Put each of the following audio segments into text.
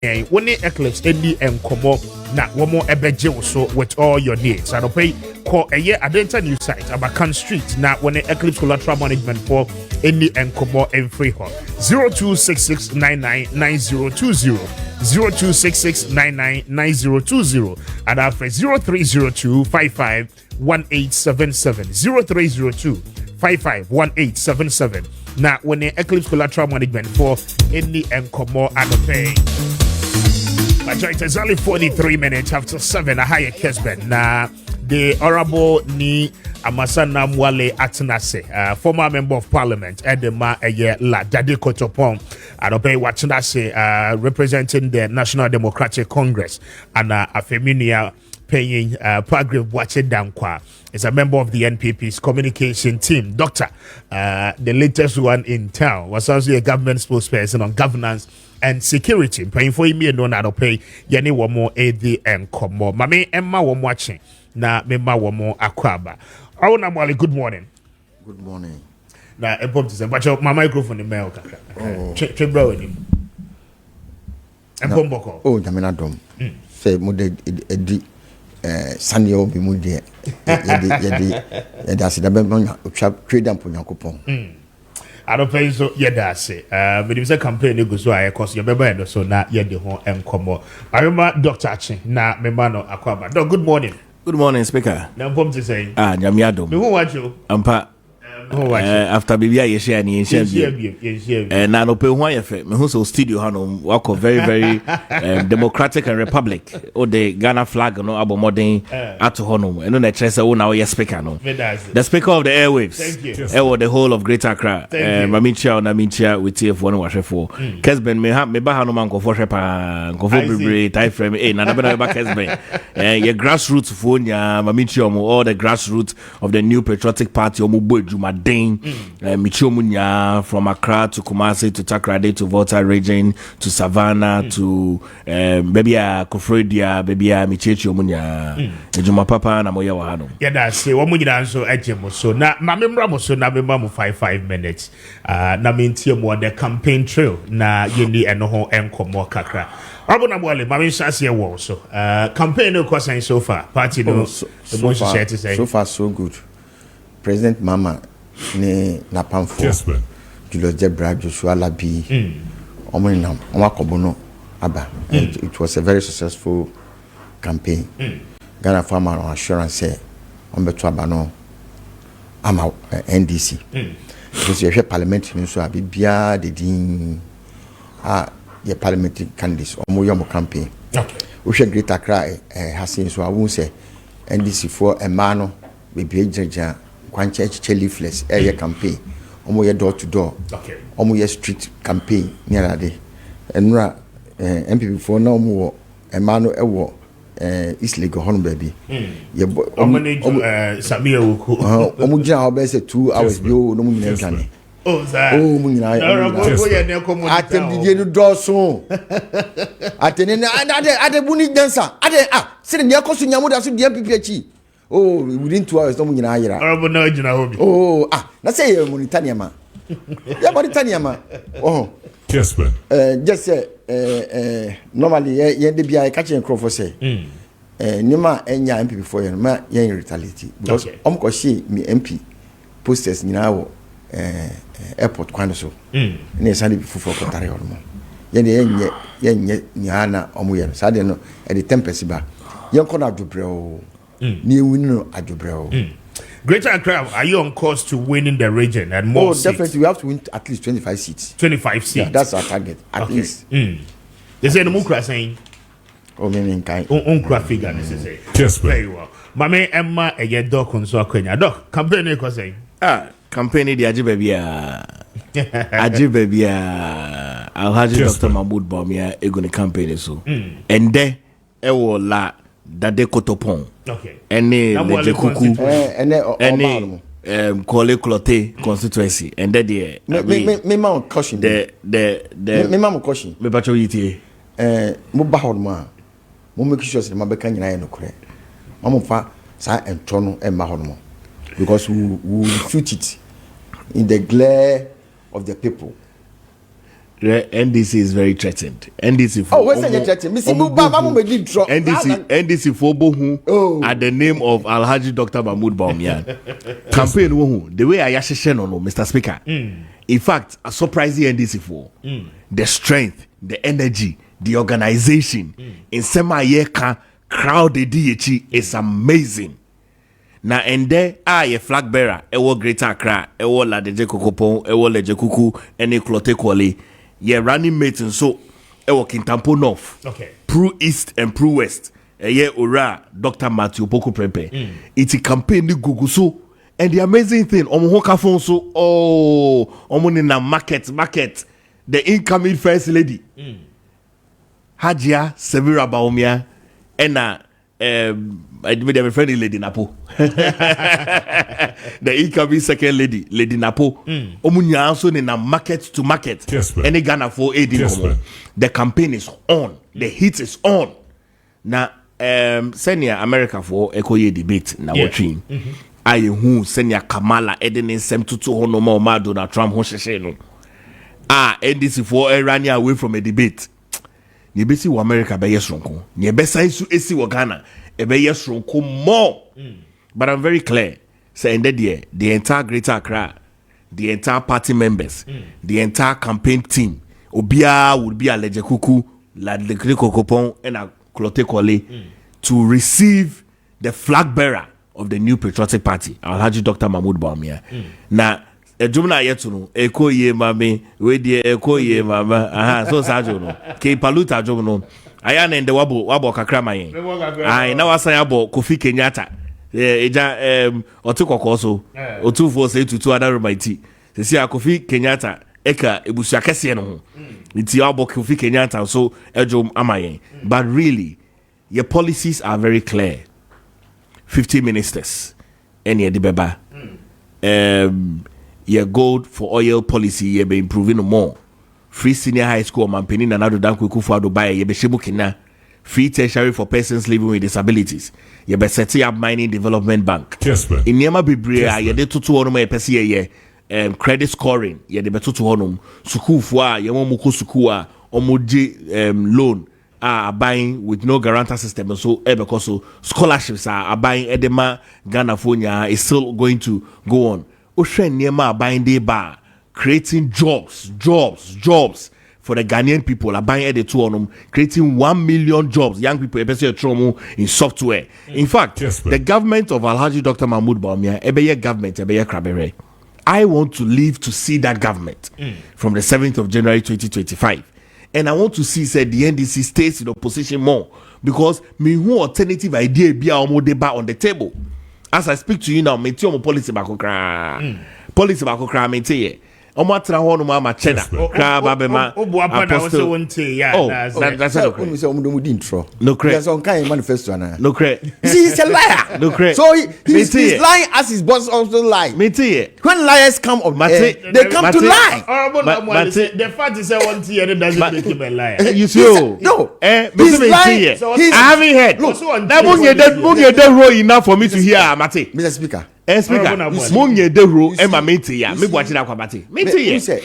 When the Eclipse Eddie and Komo na one more ebeje so with all your needs. And pay call a year Adenta new site Abakan Street now when the Eclipse collateral management for Eddie and Komo and free hall 0266999020 0266999020 and after 0302551877 0302551877 now when the Eclipse collateral management for Eddie and Komo and pay. My joint is only 43 minutes after 7. A higher Kessben. Now, the Honorable Ni Amasana Mwale Atenase, former member of parliament, Edema Eye La Dade Kotopon, and Obey Watenase, representing the National Democratic Congress, and Afeminia paying Pagrave Wache Dankwa is a member of the NPP's communication team. Doctor, the latest one in town, was also a government spokesperson on governance and security. Paying for me and no pay yani womo AD and Komo. Mame Emma wom watching na memma womo akwaba. Awona Mwale, good morning. Good morning. Na empom to say but my microphone in mail kaka. Tre bro ni. Empom boko. Oh, jamina dom. Say mo de edi sanyo bi mu de yedi asida be mo twa trade am po Yakopon. I don't pay so that's it. But if it's a campaign you go so I cause your member so na yedi ho enkomo. I remember Dr. Achi na member no akwaba. Doc, good morning. Good morning, Speaker. Na mpom to say. Nyamiadom. Me who watch you? Ampa. After Bibia Yeshia ni Yeshia. Na no pe ho ayefe. Me hu so studio hanom work very very democratic and republic. O the Ghana flag no abomodern ato honom. Eno na kire say wo na wo speaker no. The speaker of the airwaves. Thank you. The whole of Greater Accra. Maminchia na minchia with TF1 wahwefo. Kessben me ba hanom ankofo hwepa. Ankofo bebre tie frame na na ba Kessben. Your grassroots fo nya maminchia mo all the grassroots of the new patriotic party omo bo edwuma den Michomunya from Accra to Kumasi to Takrade to Volta region to Savannah to baby Kofredia baby Michechi Omunya Ejuma Papa na moya wa hano. Yeah, that's it. Omunya so ejemo so na memra mo so na memra mo 5 minutes. Na mintie mo the campaign trail na yendi eno ho enkomo kakra. Abona Mwale, mami shasi wo so. Campaign no question so far. Party no so far so good. President Mama ne Napamfo Kessben Julius Jebra Joshua Labi omonam omakobono aba. It was a very successful campaign. Ghana farmer assurance say ombeto aba no ama NDC because you parliament ni so abia de din your parliamentary candidates omoyo campaign. Okay. We should Greater Accra hasin so I won't say NDC for a man be jeja kwanche leafless area campaign omo ye door to door. Okay. Omo ye street campaign near de enra MPP for na omo emano ewo East Lagos hono baby ye omo Samia Wuku omo gina obe say 2 hours bi o no mu nyina gane oh za mu nyina atem di do so atene na ade buni dancer ade se ne yakoso nyamu da so di MPP achi. Oh, within 2 hours, no one yira. Honorable no jina hobi. Oh, na say Mauritania ma. Yeah, Mauritania ma. Oh. Kessben. Just say normally ye dey bia catch en crop for say. Nima enya MP before you ma ye retaliate because ko she me MP posters nyina wo airport kwano so. Na sande bi fufu ko tare hono. Ye dey ye nyana omo ye. Sa de no e dey 10% ba. Ye ko na dobre o. Greater Accra, are you on course to winning the region and more seats? Definitely. We have to win at least 25 seats. 25 seats? Yeah, that's our target, at least. They say the Mukra saying, oh, meaning kind. Unkra figure, necessary. Yes, very well. Mame Emma, a year dog on so Kenya. Dog, campaign, you say? Campaign the Ajibabia. I'll have Dr. Mahmoud Bamia, a good campaign so. And there, ewo la. Dade Kotopon. Okay. Any Kuku. Any Kole Klote constituency. And that the me mount caution. Me mount caution. Me bacho yiti. Mo bahod ma. Mo make sure say mabeka nyina no kore. Mamo fa sa entono e mahod mo. Because we shoot it in the glare of the people. NDC is very threatened. NDC for what's that threatened? NDC for Bohu at the name of Alhaji Dr. Mahmoud Bawumia. Campaign Wohu, the way I yashishen on Mr. Speaker. In fact, a surprising NDC for the strength, the energy, the organization in semi-year crowd the DHE is amazing. Na ende a flag bearer ewo Greater Accra ewo Ladeje Kokopon ewo Leje Kuku ene Klote Kwale ye running mate so ewo Kintampo North Pro East and Pro West ye ora Dr. Matthew Poko Prepe iti campaign ni gugu so and the amazing thing omo ho ka fon so omo ni na market the incoming first lady Hajia Severa Bawumia ena I made a friendly Lady Napo. The incoming second lady, Lady Napo. Omunya also in a market to market. Any Ghana for aid. The campaign is on. The heat is on. Now, senior America for Ekoye debate na watching. I who senior Kamala Eden sem to no more Donald Trump no. NDC for running away from a debate. Ni besi wa America be yesronko. Ni besa isu esi wa Ghana. Ebe yesronko more. But I'm very clear. Say ended the entire Greater Accra, the entire party members, the entire campaign team, Obia would be a Lejekuku, La Kokopon, and a Klote Kwale to receive the flag bearer of the new patriotic party, Alhaji Dr. Mahmoud Bawumia. Now, Ejumna yetuno eko ye mame we die eko ye mama so sajo no ke paluta jono aya na ende wabo kakra mayen ai na wasan abo Kofi Kenyatta eja otukoko so otufo say tutu ada romaiti sesi Kofi Kenyatta eka ebusu akese no ho nti abo Kofi Kenyatta so ejum amayen. But really your policies are very clear. 50 ministers any edibeba your gold for oil policy you be improving more. Free senior high school mampeni na nado dan kwekufu adobaye you be shemukina. Free tertiary for persons living with disabilities. You be setting up mining development bank. Kessben. In Niema Bibria you de tutu honum e pese ye credit scoring you de betutu honum sukufu a ye mo muko suku a omoje loan are buying with no guarantor system, so because so scholarships are buying edema Ghana Fonia is still going to go on. Oshen Niema buying the bar, creating jobs for the Ghanaian people. Are buying the two on them, creating 1 million jobs. Young people, especially in software. In fact, the government of Alhaji Dr. Mahmoud Bawumia, ebeye government, ebeye krabere. I want to live to see that government from the 7th of January 2025. And I want to see said the NDC stays in opposition more because me who alternative idea be our debate on the table. As I speak to you now, me tell me policy bakokra. Policy bakokra me tell you. Omo atra ho no ma cheddar. Kra ba be ma. Apostle. That's okay. No credit. There's some kind of manifesto na. No credit. He's a liar. No credit. So he's lying as his boss also lie. Me tell you. When liars come up, they come to lie. The fact is that one year doesn't make him a liar. You see, no. He's lying. I haven't heard. That munye de row enough for me to hear, Mate. Mr. Speaker. Speaker, munye de row Emma Mate ya. Me bwachi na kwa Mate. Mate ye. So,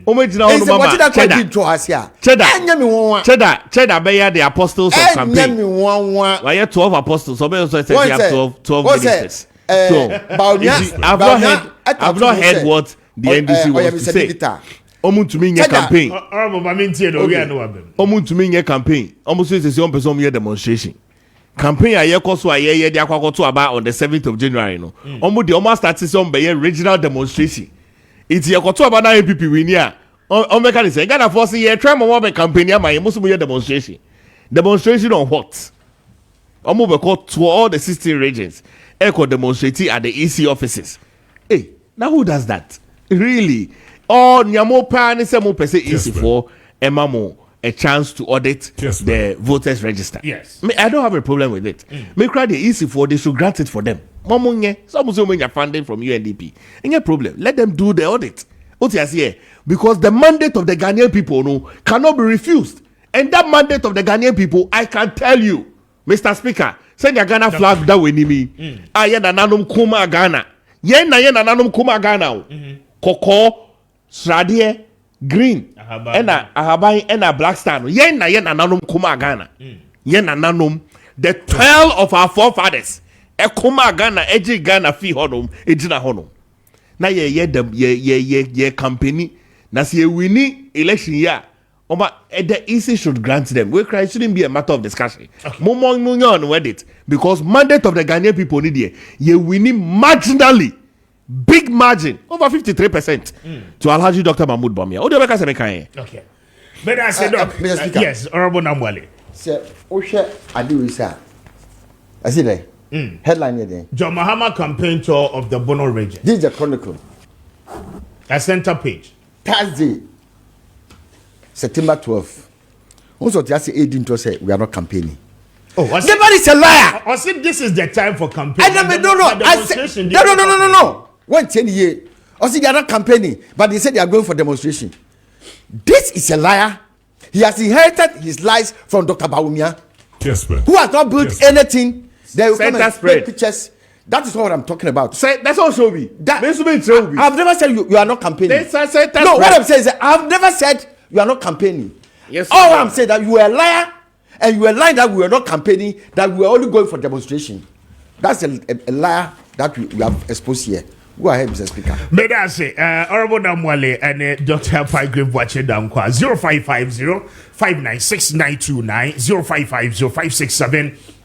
omejina onu mama. Cheddar beya the apostles of campaign. Why 12 apostles? So be so say you have 12 ministers. So, I've not heard what the NDC was to say. Omuntumi nye campaign. Omuntumi nye campaign. Omuntumi say on person nye demonstration. Campaign aye koso aye de akwakoto aba on the 7th of January no. Omu de almost start say on be regional demonstration. It's ye koto aba na MPP win here. On make can say Ghana force ye try mo be campaign ya my musu ye demonstration. Demonstration on what? Omu be call to all the 16 regions. Echo demonstrating at the EC offices. Hey, now who does that? Really? Oh, nyamo pa ni se mo pese EC for emamo a chance to audit the voters register. Yes. I don't have a problem with it. Me cry the EC for they should grant it for them. Mamunye, some say when you're funding from UNDP. Any problem? Let them do the audit. What you say? Because the mandate of the Ghanaian people no cannot be refused. And that mandate of the Ghanaian people, I can tell you, Mr. Speaker, send your Ghana flag that way ni me. Ayena nanum kuma Ghana. Yena nanum kuma Ghana. Koko, sradie, green ena ahaban ena black star no yen na nanom kuma Ghana yen na nanom the 12 of our forefathers e kuma Ghana eji Ghana fi honom ejina honom na ye company na se wini election ya Oma, the EC should grant them. We cry shouldn't be a matter of discussion. Momo with it because mandate of the Ghanaian people need ye winning marginally, big margin over 53% to Alhaji Dr. Mahmoud Bamia. Okay, but I said, yes, Honorable Namwale. Sir, Osha Adiwisa. I see there. Headline there. John Mahama campaign tour of the Bono region. This is the Chronicle. A center page. Thursday. September 12th. Also, just to say we are not campaigning. Oh, everybody is a liar. I said this is the time for campaigning. No. I said no. 110 years. I said they are not campaigning, but they said they are going for demonstration. This is a liar. He has inherited his lies from Dr. Bawumia, Kessben, who has not built anything. They will come and spread pictures. That is what I'm talking about. Say that's also me. I've never said you are not campaigning. No, what I'm saying is that I've never said you are not campaigning. Yes. All I'm saying that you are a liar, and you are lying that we are not campaigning, that we are only going for demonstration. That's a liar that we have exposed here. Go ahead, Mr. Speaker. May I say, Honorable Namwale and Dr. Figrave watching down 0550-596-929,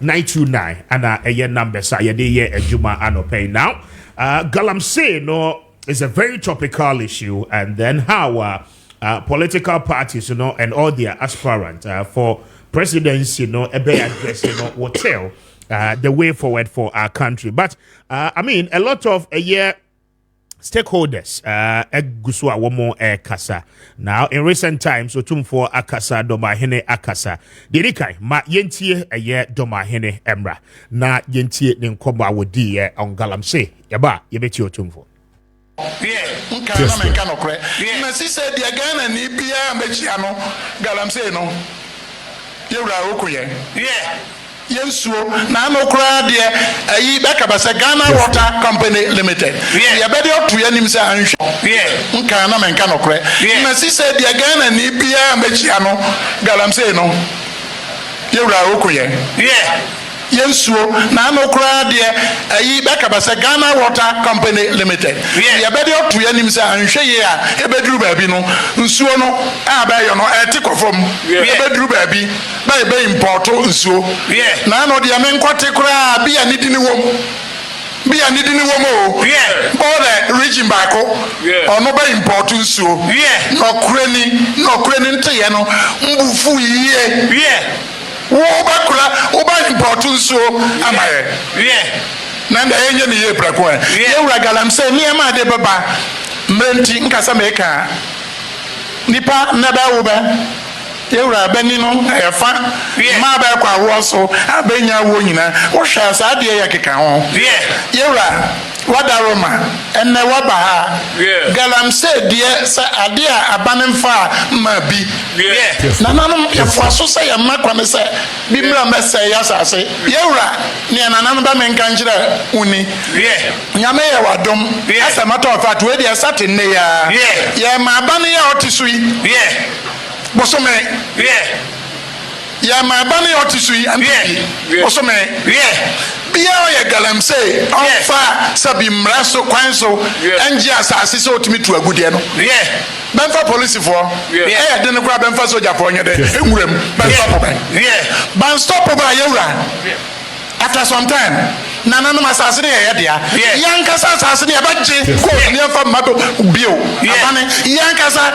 0550-567-929, and a number say a day a Juma Anope now. Galamsey no is a very topical issue, and then how political parties, and all their aspirants for presidency, a better address, will tell the way forward for our country. But I mean, a lot of stakeholders, Gusua Womo Kasa. Now, in recent times, Otumfo Akasa, Domahene Akasa, Dirikai, Ma Yentie a year Domahene Emra, Na Yentie Ninkoba Wodi on Galamsey, Yaba, Yebeti Otumfo. Yeah, Nkana Messi said the Ghana ni Bia Mechiano, Galamsey no. Yura Okuye. Yeah. Yensuo na no kra de ayi beka ba se Ghana Water Company Limited. Yeah, be dey otu yanim se anhwe. Yeah, nka na menka no kra. Messi said the Ghana ni bia mechia no Galamsey no. Yewura Okuye. Yeah. Yensuo na no kra de ayi beka ba se Ghana Water Company Limited. Yeah, be dey otu yanim se anhwe ye a ebeduru ba bi no nsuo no abayo no etikofom. Ebeduru ba bi be import nsuo. Yeah. Na no de amenkwate kra bia nidini wom. Bia nidini wom o. Yeah. All the region back o. Yeah. Ono be import nsuo. Yeah. No kreni nte no mbufu yiye. Yeah. Wo ba import nsuo amaye. Yeah. Na nda enye ni ye prako. Ye wura Galamsey ni ma de baba. Mrenti nkasa meka. Nipa na ba wo ba. Yewura bani no efa ma ba kwa wo so abenya wo nyina wo hwa sa de ya keka ho yewura wadaroma enne waba ha Galamsey de sa ade a abanemfa ma bi na nanom efo so sa ya makwa ne sa bi mra mesa ya sase yewura ne nanan ba menka njira uni nyame ya wadom asa matter of fact we dey sat ne ya ma bani ya otisui Bosome, ya ma bani otisui and Bosome, Bia ya Galamsey, Alpha Sabi Mraso Kwanso, Angia Sassiso to me to a good year. Benfa police for, didn't grab Benfa Soja for you, Ban stop over Yura. After some time, Nana Massasini, Yankasa Sassini, Abachi, near from Mato Bio, Yankasa,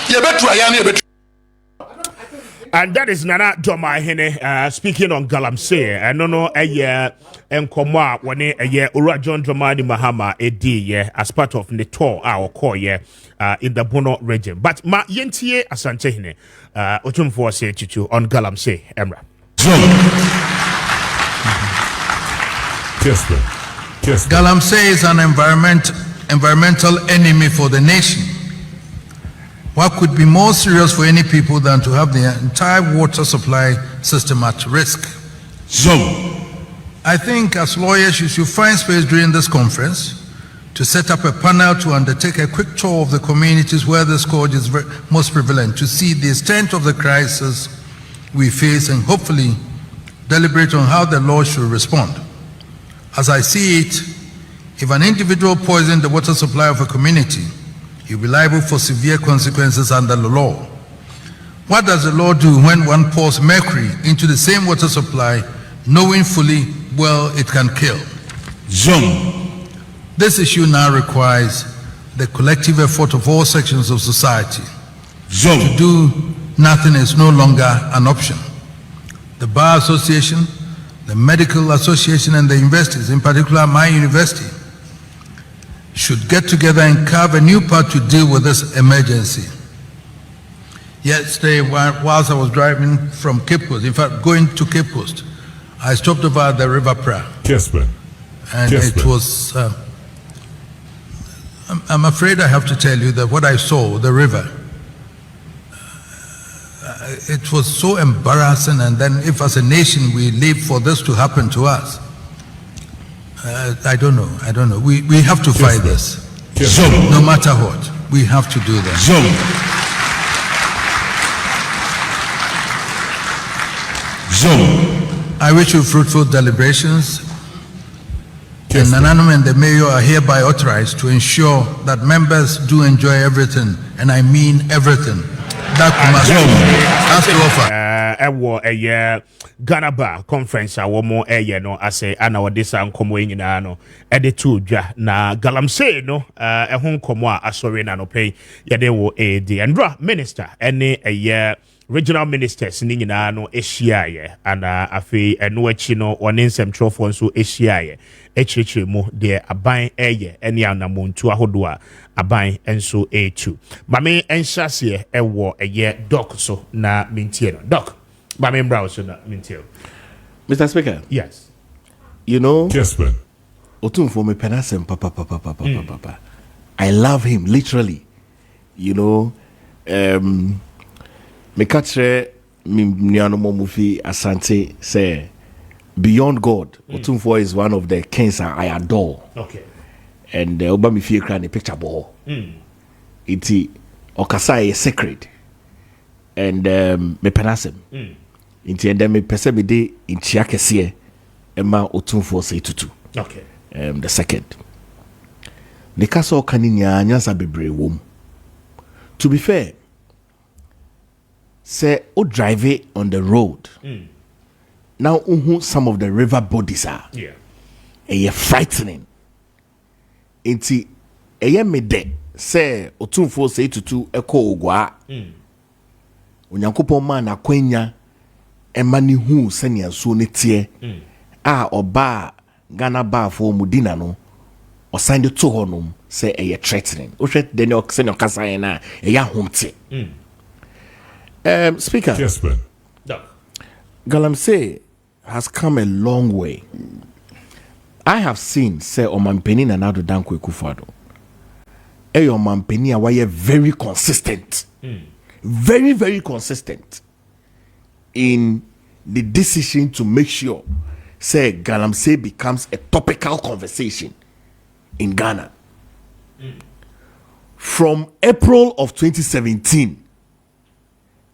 Yabetu, Ayani. And that is Nana Domahene speaking on Galamsey. I don't know a year and Koma when a year Ura John Dramani Mahama a day as part of the tour our core in the Bono region. But Ma Yentie Asantehine Otumfo say to on Galamsey Emra. Galamsey is an environmental enemy for the nation. What could be more serious for any people than to have the entire water supply system at risk? I think as lawyers you should find space during this conference to set up a panel to undertake a quick tour of the communities where the scourge is most prevalent, to see the extent of the crisis we face and hopefully deliberate on how the law should respond. As I see it, if an individual poisons the water supply of a community, he will be liable for severe consequences under the law. What does the law do when one pours mercury into the same water supply, knowing fully well it can kill? Zoom. This issue now requires the collective effort of all sections of society. Zoom. To do nothing is no longer an option. The Bar Association, the Medical Association, and the universities, in particular my university, should get together and carve a new path to deal with this emergency. Yesterday, whilst I was driving from Cape Coast, in fact, going to Cape Coast, I stopped over at the River Pra. Kessben. And it was, I'm afraid I have to tell you that what I saw, the river, it was so embarrassing. And then if as a nation we live for this to happen to us, I don't know. We have to fight this. Zoom. No matter what, we have to do that. Zoom. Zoom. I wish you fruitful deliberations. And Nananum and the mayor are hereby authorized to ensure that members do enjoy everything, and I mean everything, that has to offer. A Ghana Bar conference, a woman, no, I say, and our disa nkomo nyina no, two dwa na galamsey no, home komo a asori na no pay, yade wo the Andra minister, any a regional ministers ni nyina no ehia and afi eno achi no one nsem trofo nso ehia echiche mu de aban ene anamontu ahodo a aban enso etu mame enhyase ewo doc so na mintie no doc mame browse so na mintie. Mr. Speaker, yes, you know Kessben. Otumfo me penasem papa. I love him literally, you know. Me katre mi niano mufi asante say beyond God, Otumfo is one of the kings I adore. Okay. And oba mi fie kra ne picture ball. Iti okasa is sacred. And me penasem. Inti and me pese me de intia kese ema Otumfo say tutu. Okay. The second. Ne kasa okani nyanza bebre wom. To be fair, say o drive it on the road. Now some of the river bodies are frightening. Inti me de say Otumfo say tutu eko ogwa. Onyankopon man akwanya emani hu senia so ne tie oba Ghana Bar for mudina no o signed to honum say threatening. O threat de no senia kasa na homte. Speaker, Kessben. Galamsey has come a long way. I have seen, say, Omampeni and Nado Dankwe Kufado. Omampeni are very consistent. Very, very consistent in the decision to make sure, say, Galamsey becomes a topical conversation in Ghana. From April of 2017,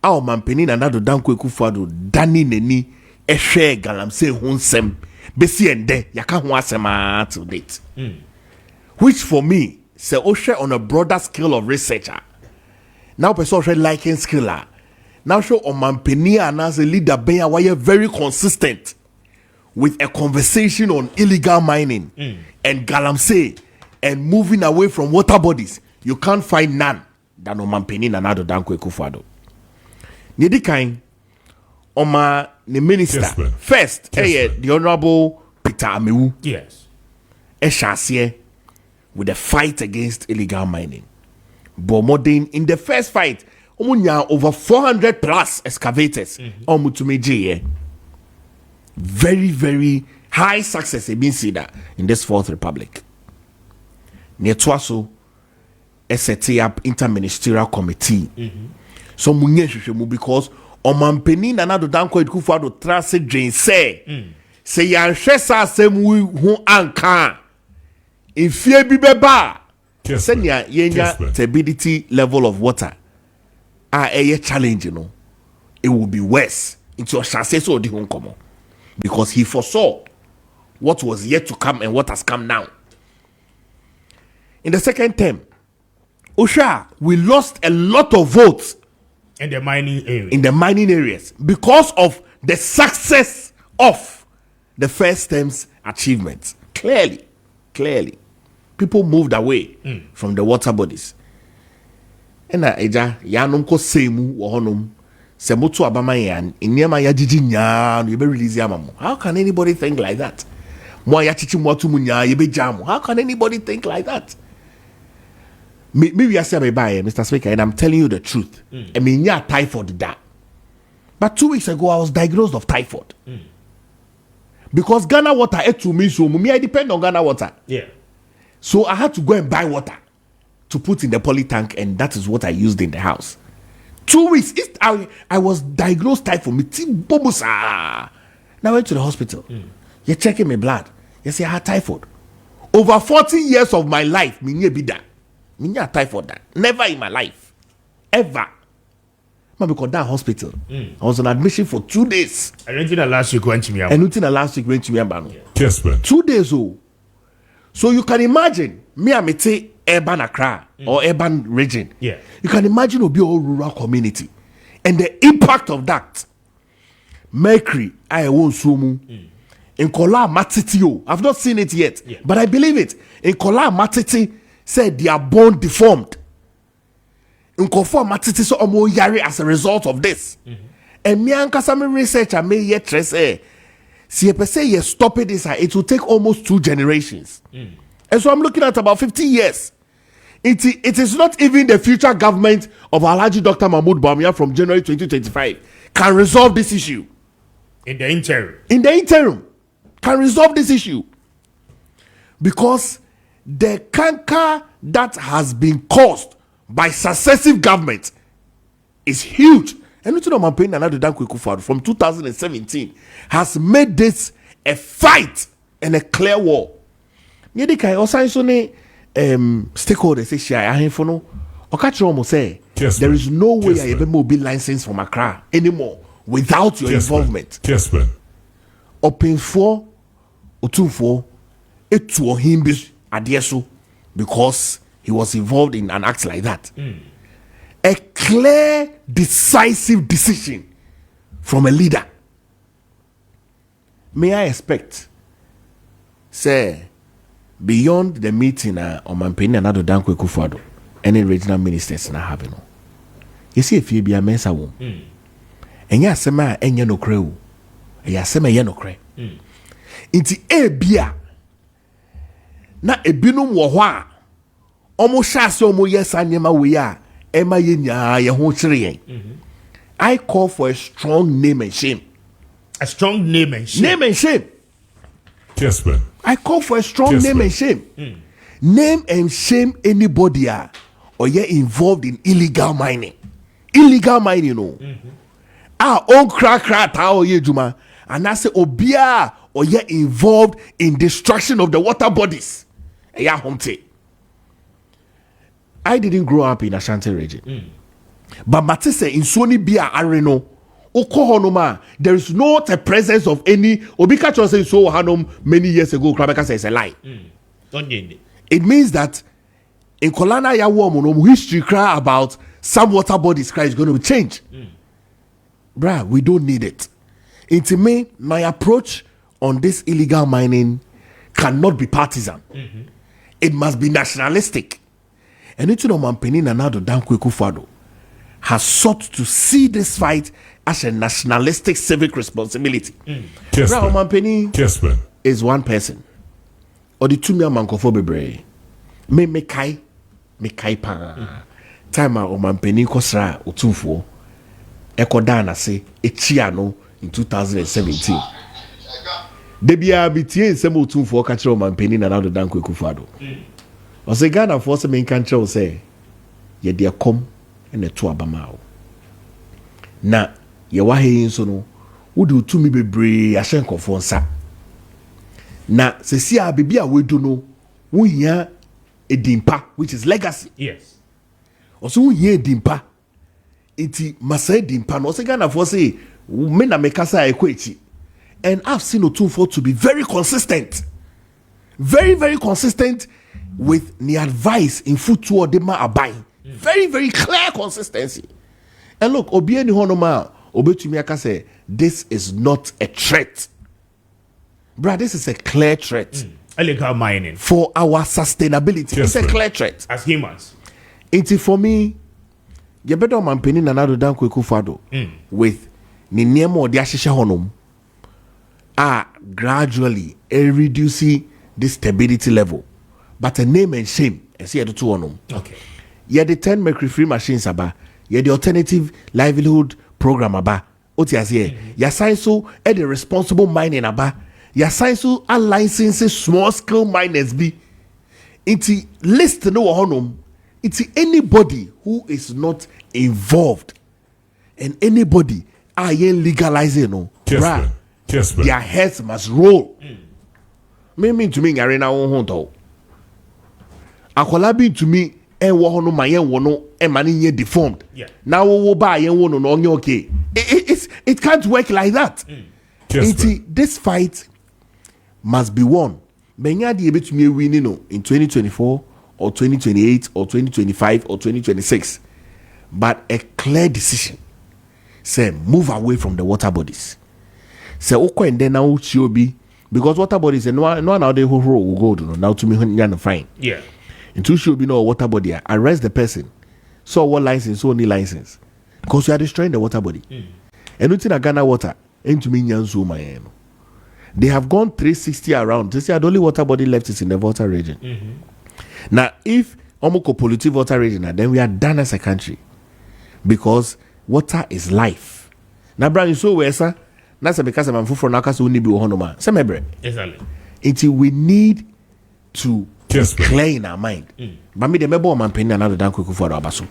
our mampeni na nado dankwe kufado dani neni ehwe Galamsey hunsem besi ende yaka ho asema to date. Which for me say share on a broader scale of researcher. Now person share liking skiller. Now show on mampeni and as a leader be why very consistent with a conversation on illegal mining and Galamsey and moving away from water bodies. You can't find none than on mampeni na nado dankwe kufado. Nidi kind Oma the minister first the Honorable Peter Amewu. Yes. Eshasiye with the fight against illegal mining. But modern in the first fight, omunya over 400 plus excavators. Omutumeje. Very, very high success being seen in this Fourth Republic. Netwaso set up interministerial committee. So munye because omampeni na nado danko edkufado trase dwen say say yan hwesa asem hu anka in fear be beba Kessben. senya yenya Kessben. turbidity level of water a challenge, you know, it will be worse into your chances or the home come because he foresaw what was yet to come and what has come now. In the second term, Osha, we lost a lot of votes in the mining area. in the mining areas because of the success of the first term's achievements. Clearly, people moved away from the water bodies. And eja yanum ko semu wo honum se moto abama yan inyema ya jiji nya no ye be release amamo. How can anybody think like that? Mo ya chichi mo atu munya ye be jam. How can anybody think like that? Maybe I say bye, Mr. Speaker, and I'm telling you the truth. I mean, yeah, typhoid that. But 2 weeks ago, I was diagnosed of typhoid. Because Ghana water ate to me, so me, I depend on Ghana water. Yeah. So I had to go and buy water to put in the poly tank, and that is what I used in the house. 2 weeks. I was diagnosed typhoid. Now I went to the hospital. You're checking my blood. You say I had typhoid. Over 40 years of my life, me be that. Me typhoid that. Never in my life. Ever. Because that hospital, I was on admission for 2 days. I don't think that last week went to me. And until the last week went to me. Kessben. 2 days old. So you can imagine me I say urban Accra or urban region. Yeah. You can imagine it'll be all rural community. And the impact of that. Mercury, I won't sumu. In Kola Matitio. I've not seen it yet. Yeah. But I believe it. In Kola Matiti said they are born deformed. In Kofa Matiti so omo yari as a result of this. And me and Kasami research I may yet say si you say you stop it this it will take almost 2 generations. And so I'm looking at about 50 years. It is not even the future government of Alhaji Dr. Mahmoud Bawumia from January 2025 can resolve this issue. In the interim, can resolve this issue. Because the canker that has been caused by successive governments is huge. And you know, Maakye Kubi from 2017 has made this a fight and a clear war. Yedi also stakeholders say share ahenfo no say there is no way I ever be licensed from Accra anymore without your involvement. Kessben. Open for Otumfo etu him adieso because he was involved in an act like that. A clear, decisive decision from a leader. May I expect, say, beyond the meeting on Mampeni and Ado Dankwe Kufuado, any regional ministers na having. You see, if you be a mensa womb, and ya sema enye no creo, ya sema ye no cre. Inti e bia na ebinum wo ho a omo shase omo yesa nyema we a ema ye nya ye ho kire yen. I call for a strong name and shame. A strong name and shame. Name and shame. Kessben. I call for a strong Kessben. name and shame. Name and shame anybody or you're involved in illegal mining. Illegal mining, you know. On crack or ye juma. And I say obia or you're involved in destruction of the water bodies. I didn't grow up in Ashanti region. But Matisse in Sony Bia Areno. There is not a presence of any Obika Chose so Hanum many years ago. Krabeka says a lie. It means that in Kolana Yawomonum history cry about some water bodies cry is going to change. Bruh, we don't need it. Into me, my approach on this illegal mining cannot be partisan. It must be nationalistic. And it's no Mampeni Nanado Dankwe Kufuado has sought to see this fight as a nationalistic civic responsibility. Kessben is one person. Or the two mere mankofo bebre. Me kai pa. Time o Mampeni kosra Otumfo. Eko dana se echiano in 2017. Debia bitie nsem Otumfo ka kire Mampeni na Nado Dankwe Kufuado. O se Ghana for se men kan kire say ye de kom na to abama o. Na ye wa he nso no wodi utumi bebre ahyenkofo nsa na sesi a bibia wedu no we hear a dimpa, which is legacy. Yes. Also, we hear dimpa. Iti masai dimpa. No, Ghana for say, men na mekasa ekwechi. And I've seen Otunfo to be very consistent. Very, very consistent with the advice in footwear they ma abide. Very, very clear consistency. And look, Obieni Honoma, Obetumiaka say, this is not a threat. Bruh, this is a clear threat. Illegal mining. For our sustainability. Yes, it's a clear threat. As humans. It's for me, you better man penny nanado dan kweku fado with ni niemo odi ahihye honom gradually reducing the stability level. But a name and shame, and see the two honom. Okay. Yeah, the 10 mercury free machines aba. Yeah, the alternative livelihood program aba. Otias here. Yeah, science so the responsible mining aba. Yeah, science so a licenses small scale miners be. It's list no honum. It's anybody who is not involved and anybody legalizing no. Kessben. Their heads must roll. Me to me arena won ho. Akola be to me wo ho no ma yen wo no e ma ne deformed. Now wo ba yen wo no no okay. It can't work like that. This fight must be won. Benya de be to me winning no in 2024 or 2028 or 2025 or 2026. But a clear decision. Say move away from the water bodies. Say and then now be because water bodies and no now they will go to now to me fine. Yeah. Into should be no water body. Arrest the person. So what license, so only license. Because you are destroying the water body. And nothing a Ghana water into me nyanzu my. They have gone 360 around. They say the only water body left is in the water region. Now if Omoko polluted water region, then we are done as a country. Because water is life. Now Brian so where sir? That's because I'm for now because we need to be honoma. Semebre. Exactly. Until we need to Kessben. clear in our mind. But me the member man penny another dan quick for Abaso.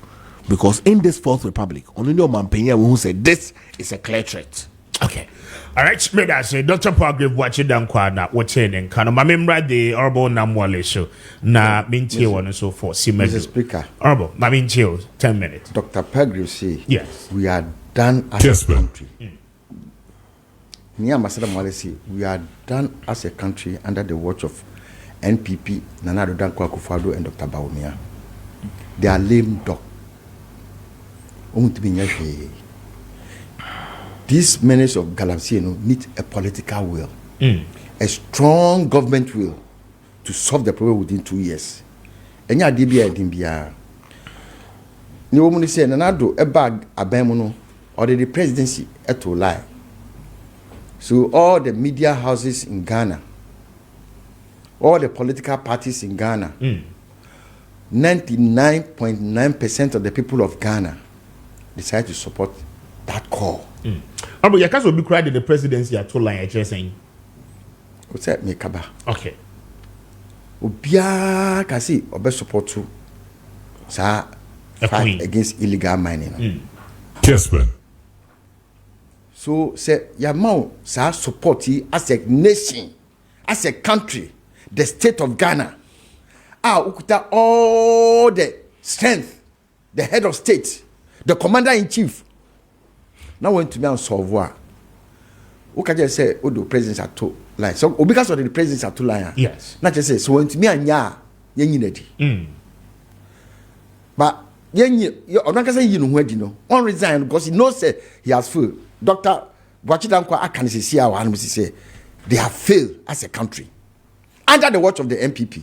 Because in this Fourth Republic, only no man penny who said this is a clear threat. Okay. All right, me that say Dr. Pargrave watch it down kwana watching in Kano. My member the Honorable Namwale show na mintie one and so forth. Mr. Speaker. Honorable, my mintie 10 minutes. Dr. Pargrave say yes. We are done as Kessben. a country. Nia Ambassador Mwale say we are done as a country under the watch of NPP, Nana Addo Dankwa Akufo-Addo and Dr. Bawumia. They are lame duck. These menace of Galamsey need a political will, a strong government will to solve the problem within 2 years. And ya DBA Dimbia. Ni woman say Nana Addo eba abemono or the presidency to lie. So all the media houses in Ghana, all the political parties in Ghana, 99.9% of the people of Ghana decide to support that call. But your case will be cried in the presidency at all line saying. What's that make kaba? Okay. Obia kasi obe support to fight against illegal mining. Kessben. So say Yamau sa support as a nation, as a country, the state of Ghana. Ukuta all the strength, the head of state, the commander in chief. Now went to me and solve war. Uka just say, oh, the presidents are too lie. So because of the presidents are too lie. Yes. Not just say, so went to me and but I'm not saying you know where you know. On resign because he knows he has failed. Dr. Wachidankwa Akanisi say they have failed as a country under the watch of the MPP.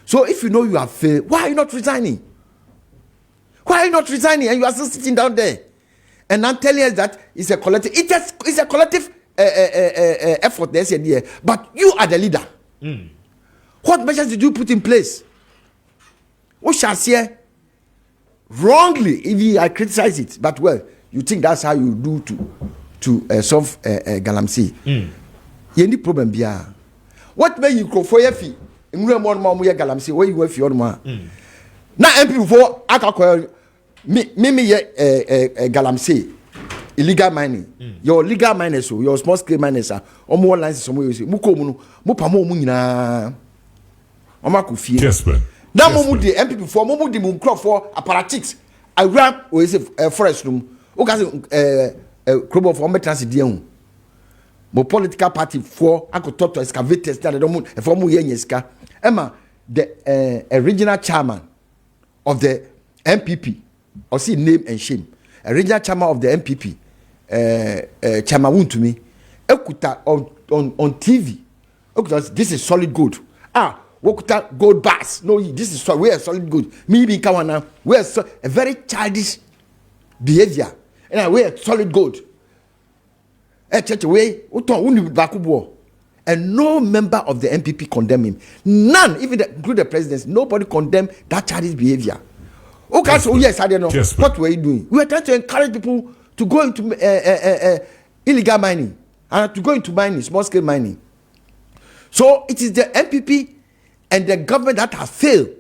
So if you know you have failed, why are you not resigning? Why are you not resigning? And you are still sitting down there and I'm telling us that it's a collective. It's a collective effort. There's a idea, but you are the leader. What measures did you put in place? We shall see wrongly if I criticize it, but well, you think that's how you do to solve Galamsey. Any problem bia. What may you go for your fee? In real more Galamsey, where you were for your man. Now, MP before I me Galamsey illegal mining. Your legal miners, your small scale miners are more licenses somewhere. Muko mupamo munina. Oma ku fie. Kessben. Na mo mu di MPP for mo mu di mu crop for apparatchiks. Awura we say forest room. O ka say krobo for me transit die hu. Mo political party for akoto to excavators that don't for mo ye nyesika. Emma the original chairman of the MPP or see name and shame. Original chairman of the MPP chairman Wuntumi ekuta on TV. Okuta this is solid gold. Wokuta gold bars. No, this is we are solid gold. Me being Kawana, we are a very childish behavior. And we are solid gold. Church way, and no member of the MPP condemn him. None, even including the president, nobody condemn that childish behavior. Okay, so yes, I don't know. What were you doing? We were trying to encourage people to go into illegal mining and to go into mining, small scale mining. So it is the MPP and the government that have failed.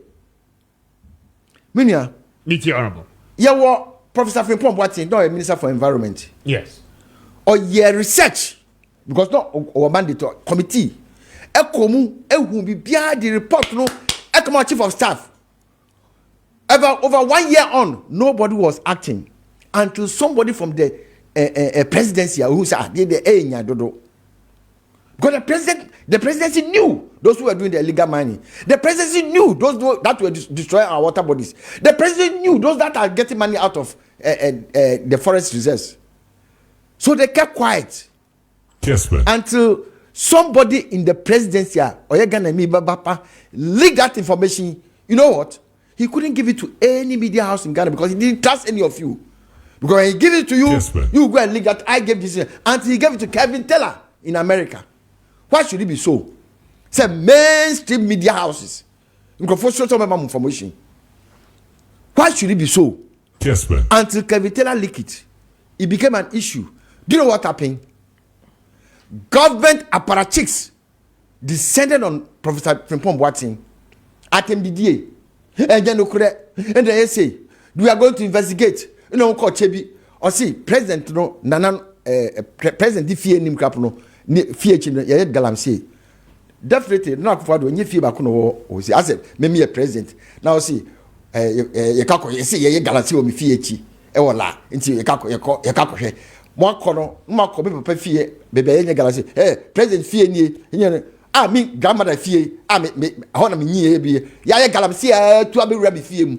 Minya. Meet you, Honorable. Yeah, well, Professor Frimpong Boateng, not a minister for environment. Yes. Or yeah, research, because not our mandatory committee. Who be behind the report, no, chief of staff. Over 1 year on, nobody was acting until somebody from the presidency who said, because the presidency knew those who were doing the illegal mining. The presidency knew those that were destroying our water bodies. The president knew those that are getting money out of the forest reserves. So they kept quiet until somebody in the presidency leaked that information. You know what? He couldn't give it to any media house in Ghana because he didn't trust any of you. Because when he gave it to you, you go and leak that I gave this until he gave it to Kevin Taylor in America. Why should it be so? Say mainstream media houses. Information. Why should it be so? Until Kevin Taylor leaked it, it became an issue. Do you know what happened? Government apparatchiks descended on Professor Frimpong Boateng at MDDA. And then they say, we are going to investigate. You know, call Chebi. Or see, President no Nana President Difie Nim Krapono, Fie Yet Galamsey. Definitely not for when you feel back on say, I said, maybe a president. Now see, you see, ye Galamsey or me Fie, Ewola, into your kako. One corner, Marco Papa Fie, Baby Galamsey, President Fie, I mean, grandmother Fie, I mean, I mean, ya Galamsey, to a rabbi Fie,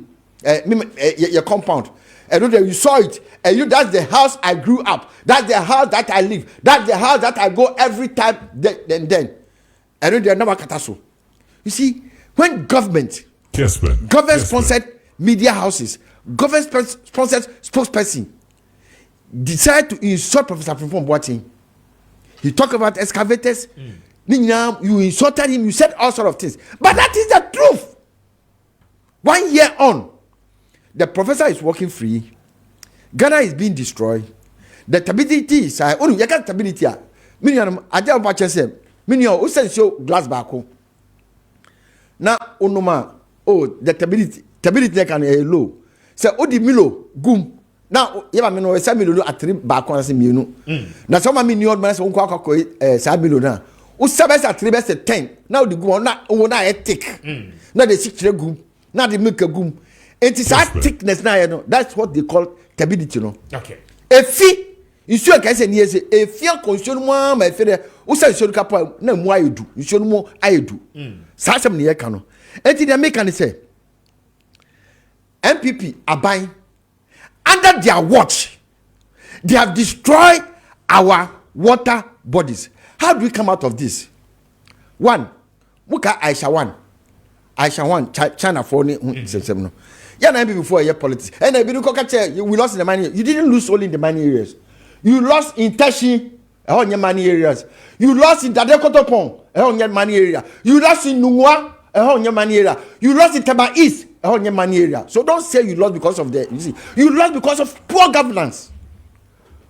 your compound. And you saw it, and that's the house I grew up. That's the house that I live. That's the house that I go every time. Then, and they're never cataso. You see, when government sponsored media houses, government sponsored spokesperson decide to insult Professor Frimpong Boateng, he talked about excavators. You insulted him. You said all sort of things, but that is the truth. 1 year on. The professor is working free. Ghana is being destroyed. The stability is you get stability. Minion, I tell what you say. Minion, who says show glass back home. Now, Onoma, the stability can low. Say, the Milo, goom. Now, you have a 7 million at 3 back on as a minu. Now, some million man won't call 7 million now. Who sabes at 3 best 10. Now the goom, not a tick. Now the 6 goom. Now the milk a goom. It is that thickness now, you know. That's what they call stability, you know. Okay. A fee, you should say yes. A fear consume one, my friend. Who says you couple? No more you do. You should more I do. Sasam near cano. And the American say MPP are buying under their watch. They have destroyed our water bodies. How do we come out of this? One, Muka Aisha one, China for no. Yeah, now before your politics. And I we lost in the money. You didn't lose only in the money areas. You lost in Tashi, on your money areas. You lost in Tadekotopon, on your money area. You lost in Nungwa, on your money area. You lost in Taba East, on your money area. So don't say you lost because of the. You see, you lost because of poor governance.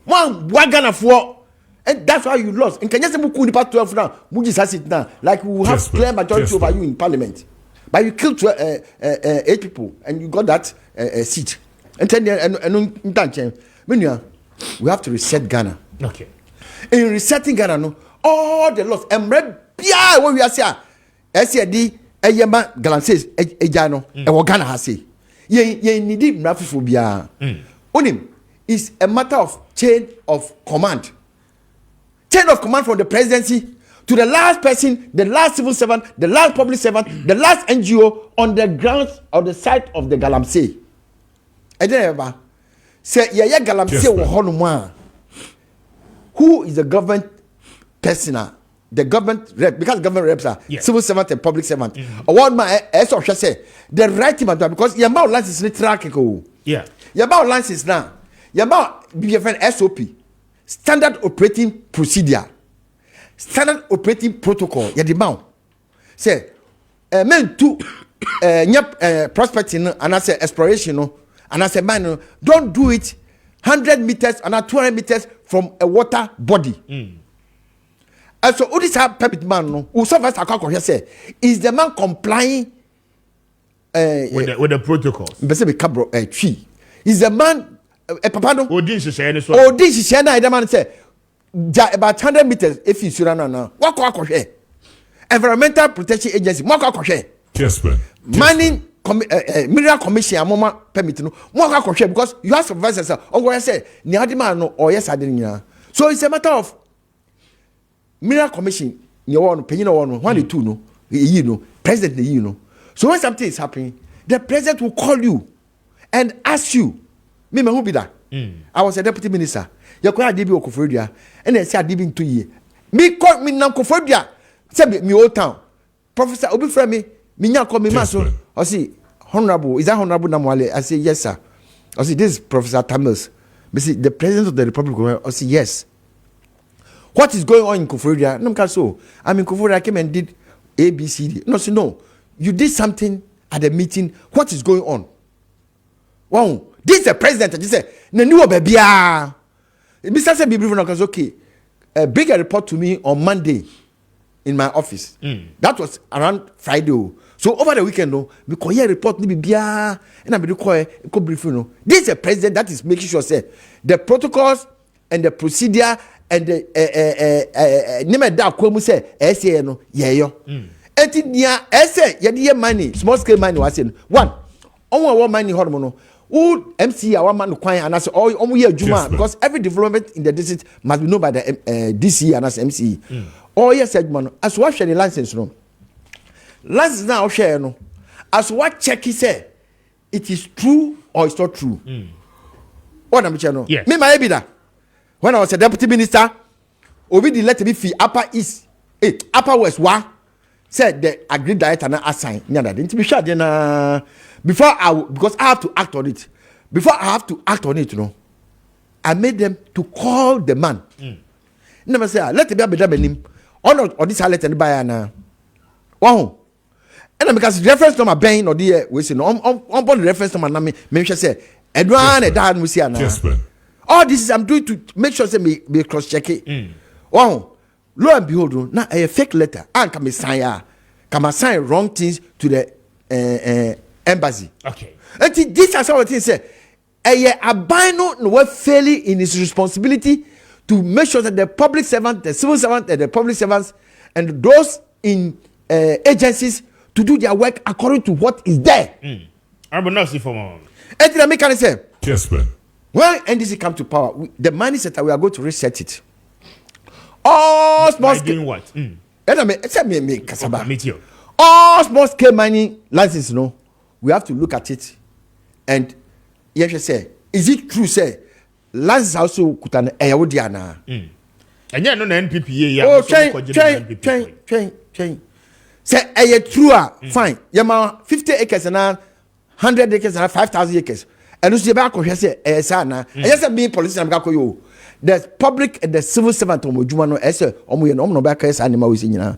One wagon of war, and that's why you lost. And can you say Muku part 12 now? Muji has it now. Like we will have clear majority over you in parliament. But you killed 8 people and you got that seat. And then we have to reset Ghana. Okay. In resetting Ghana, no, all the laws and red what we are saying. SCD Eyema Galamsey ejano e wo Ghana ha say. Ye need mrafufo bia. Onim is a matter of chain of command. Chain of command from the presidency to the last person, the last civil servant, the last public servant, the last NGO on the grounds of the site of the Galamsey. Ever say ye Galamsey wo hono mu a. Who is the government person? The government rep, because government reps are civil servant and public servant. One man, as I say, the right team because your mouth license is tracking. Yeah, your mouth license now. Your mouth BFN SOP, standard operating procedure, standard operating protocol. Your demand say, men to prospecting and I say exploration, and I say man, don't do it 100 meters and 200 meters from a water body. And so, all this permit man, who suffers a cock say, is the man complying with the protocols? Basically, cabro a tree. Is the man a papano? Oh, this is any so. Oh, this is any the man say, about 100 meters if you surrender now. What share? Environmental Protection Agency, what share? Kessben. Mining Mineral Commission, a moment permit no. What share? Because you have supervisors. Oh, what I say, near the man, or yes, I didn't. So it's a matter of Mineral Commission, you want pay no one, 1 2 no, you know, president you know. So when something is happening, the president will call you and ask you, me who be that? I was a deputy minister. You call DB Okofredia, and I said DB in 2 years. Me call me Nam Kofredia, say me old town. Professor Obi friend me nya call me maso. I see honorable, is that honorable Namwale? I say yes sir. I see this is Professor Tamils. Me see the president of the Republic. I say yes. What is going on in Koforia? No, so I mean, Koforia I came and did ABCD. No, so no, you did something at the meeting. What is going on? Wow, this is the president. He said, "Nenu obebia." Mr. said, "Be brief now, okay." Bring a report to me on Monday in my office. That was around Friday. So over the weekend, no, we call here report ni bia, and I be call brief. No, this is the president that is making sure say the protocols and the procedure. And the name da kwamu say SA no ye yo enti nia SA ye de money small scale money was in one on money hormone no who MC our man kwan anase omo ye adwuma because every development in the district must be known by the DC anase MC all yes adwuma no as what share the license no license now share no as what check he say it is true or it's not true what am I no me my be that. When I was a deputy minister, Obi did let me fee Upper East, Upper West, said the agreed diet and assign. Didn't be sure then because I have to act on it. Before I have to act on it, you know, I made them to call the man. Never say, let me be a him. Or this I let anybody now. Wow. And because reference to my brain or the we say no on reference to my name, maybe say Edwan and Dan we see now. All this is I'm doing to make sure say me cross check it. Wow, lo and behold, now a fake letter and can assign wrong things to the embassy. Okay. And this is how it say. Abino no failing in his responsibility to make sure that the public servant, the civil servant, and the public servants, and those in agencies to do their work according to what is there. I'm not see for more. And the American say, Kessben. when NDC come to power, the money set we are going to reset it. All small scale. Doing what? All small scale mining license, no, we have to look at it. And yes, say, is it true? Say, license also could an Ayodiana. And yeah, no NPPA. Oh, train. Say, a true, fine. Yama 50 acres and 100 acres and 5,000 acres. And you see about say, sana. And yes, I mean, police and you. The public and the civil servant on Jumano as a no back as animal is in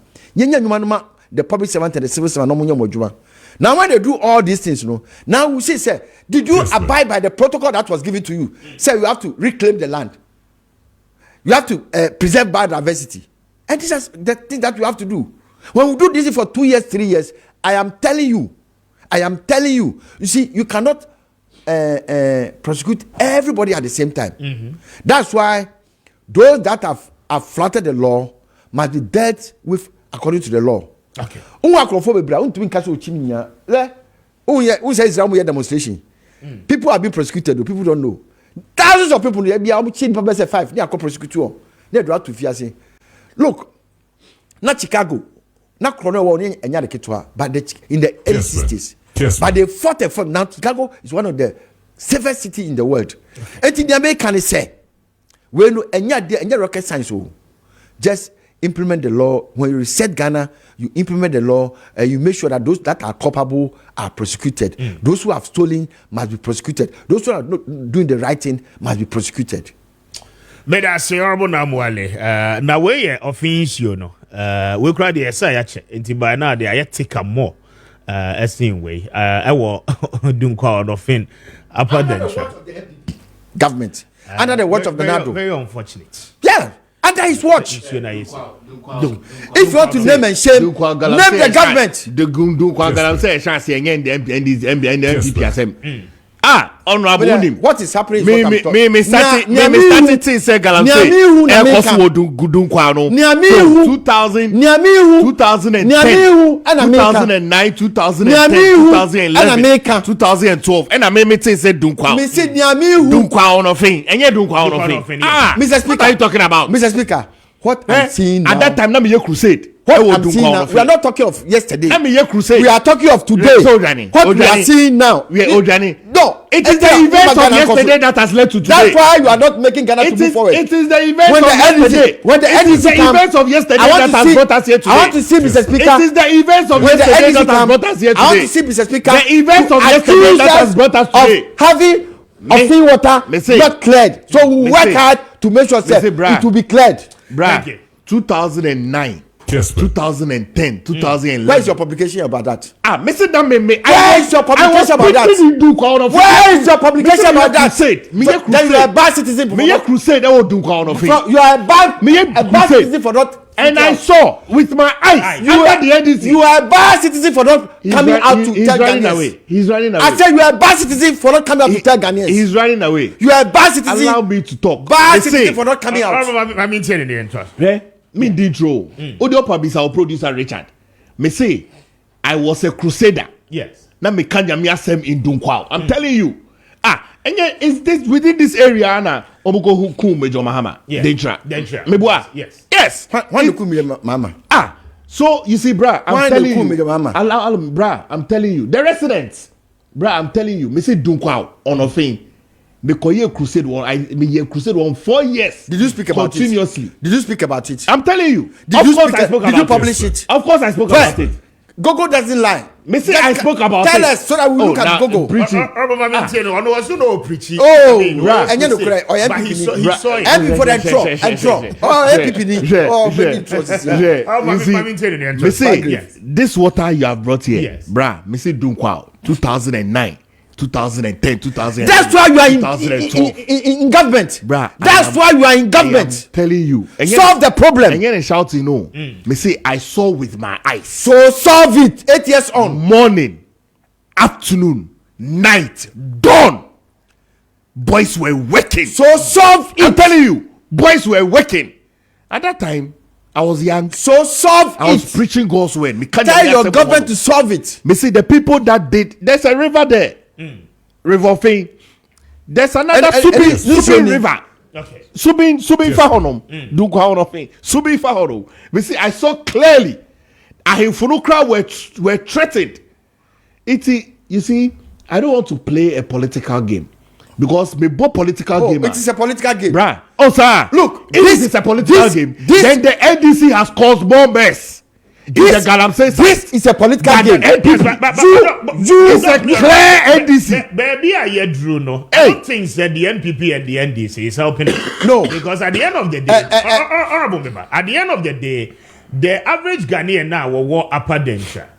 the public servant and the civil servant no more. Now, when they do all these things, now we say, did you abide by the protocol that was given to you? Say, you have to reclaim the land. You have to preserve biodiversity. And this is the thing that you have to do. When we do this for 2 years, 3 years, I am telling you, you see, you cannot prosecute everybody at the same time. That's why those that have flouted the law must be dealt with according to the law. Okay. Akrofo bebra untumi nka so chiminya. Who says Israel demonstration? People have been prosecuted, people don't know. Thousands of people, they are change for 5. They are prosecuted. They draw to Fiase. Look, not Chicago, not Cornwall, and Yadikitwa, but in the early 60s. But they fought and fought. Now, Chicago is one of the safest cities in the world. And in the American, they say, when any rocket science, just implement the law. When you reset Ghana, you implement the law, and you make sure that those that are culpable are prosecuted. Those who have stolen must be prosecuted. Those who are not doing the right thing must be prosecuted. But as Honorable Namwale, now we offense you know. We cry the essay until by now they are take a more same way. I will do call offend upper than government under the watch of the NADO. Very unfortunate. Yeah. Under his watch. If you want to name and shame, name the government. The Gundun Galam say, chance again, the MPP. Honorable him. What is happening? Me starting to say Galam say, Air Gudun Kwano. 2000, 2010, 2009, 2011, 2012, and I made me say Dunkwa. Me say Niamihu. Dunkwa on a thing, and yet Dunkwa on a thing. Mr. Speaker, what are you talking about? Mr. Speaker, what I'm seeing now. At that time, let me hear crusade. What I'm seeing now, we are not talking of yesterday. Let me hear crusade. We are talking of today. What we are seeing now. No, it is the events of yesterday that has led to today. That's why you are not making Ghana to move forward. It is the events of yesterday. When the NDC comes, events of yesterday that has brought us here today. I want to see Mr. Speaker. It is the events of yesterday that has brought us here today. I want to see Mr. Speaker. The events of yesterday that has brought us today. Of having clean water not cleared. So we work hard to make sure it will be cleared. Brad, 2009. 2010, 2011. Where is your publication about that? Where is your publication about that? Where is your publication about that? Then you are a bad citizen. You are a bad citizen for not. And I saw with my eyes. You are a bad citizen for not coming out to tell Ghanaians. He's running away. I said you are a bad citizen for not coming out to tell Ghanaians. He's running away. You are a bad citizen. Allow me to talk. Bad citizen for not coming out. I mean, telling the interest. Me did draw. Audio publisher or producer Richard. Me say I was a crusader. Yes. Now me kanya me asem in Dunkwao. I'm telling you. And yet is this within this area na obuko hukum Major Mahama. Danger. Mebua. Yes. Yes. Why you hukum Mama? So you see, bruh, I'm telling you. Bruh, I'm telling you. The residents. Bruh, I'm telling you. Me say Dunkwao on a thing. Because you crusade one 4 years. Did you speak about continuously? Did you speak about it? I'm telling you. Did you publish it? Of course I spoke about it. Gogo doesn't lie. Missy, I spoke about tell it. us so that we look at Gogo. Preaching. Preaching. And you know, he saw it. MP for the MPP. Missy, this water you have brought here, bruh, Missy Dunkwao, 2009. 2010, 2011. That's why you are in government. Bruh, that's why you are in government. I'm telling you. Solve the problem. And then shouting, no. Me say, I saw with my eyes. So solve it. 8 years on. Morning, afternoon, night, dawn. Boys were working. So solve it. I'm telling you, boys were working. At that time, I was young. So solve it. I was preaching God's word. Tell your government to solve it. Me see the people that did. There's a river there. River Fame. There's another Subin river. Okay. Subin Fahonom. Subin Fahonom. We see, I saw clearly. Ahinfunukra were threatened. You see, I don't want to play a political game. Because me bo political game. It is a political game. Bruh. Oh, sir. Look, if this is a political game, then the NDC has caused more mess. This is a political game. It's a clear NDC. Baby, I drew no. I don't think that the NPP and the NDC is helping. No, because at the end of the day, honorable member, at the end of the day, the average Ghanaian now will walk upper denture,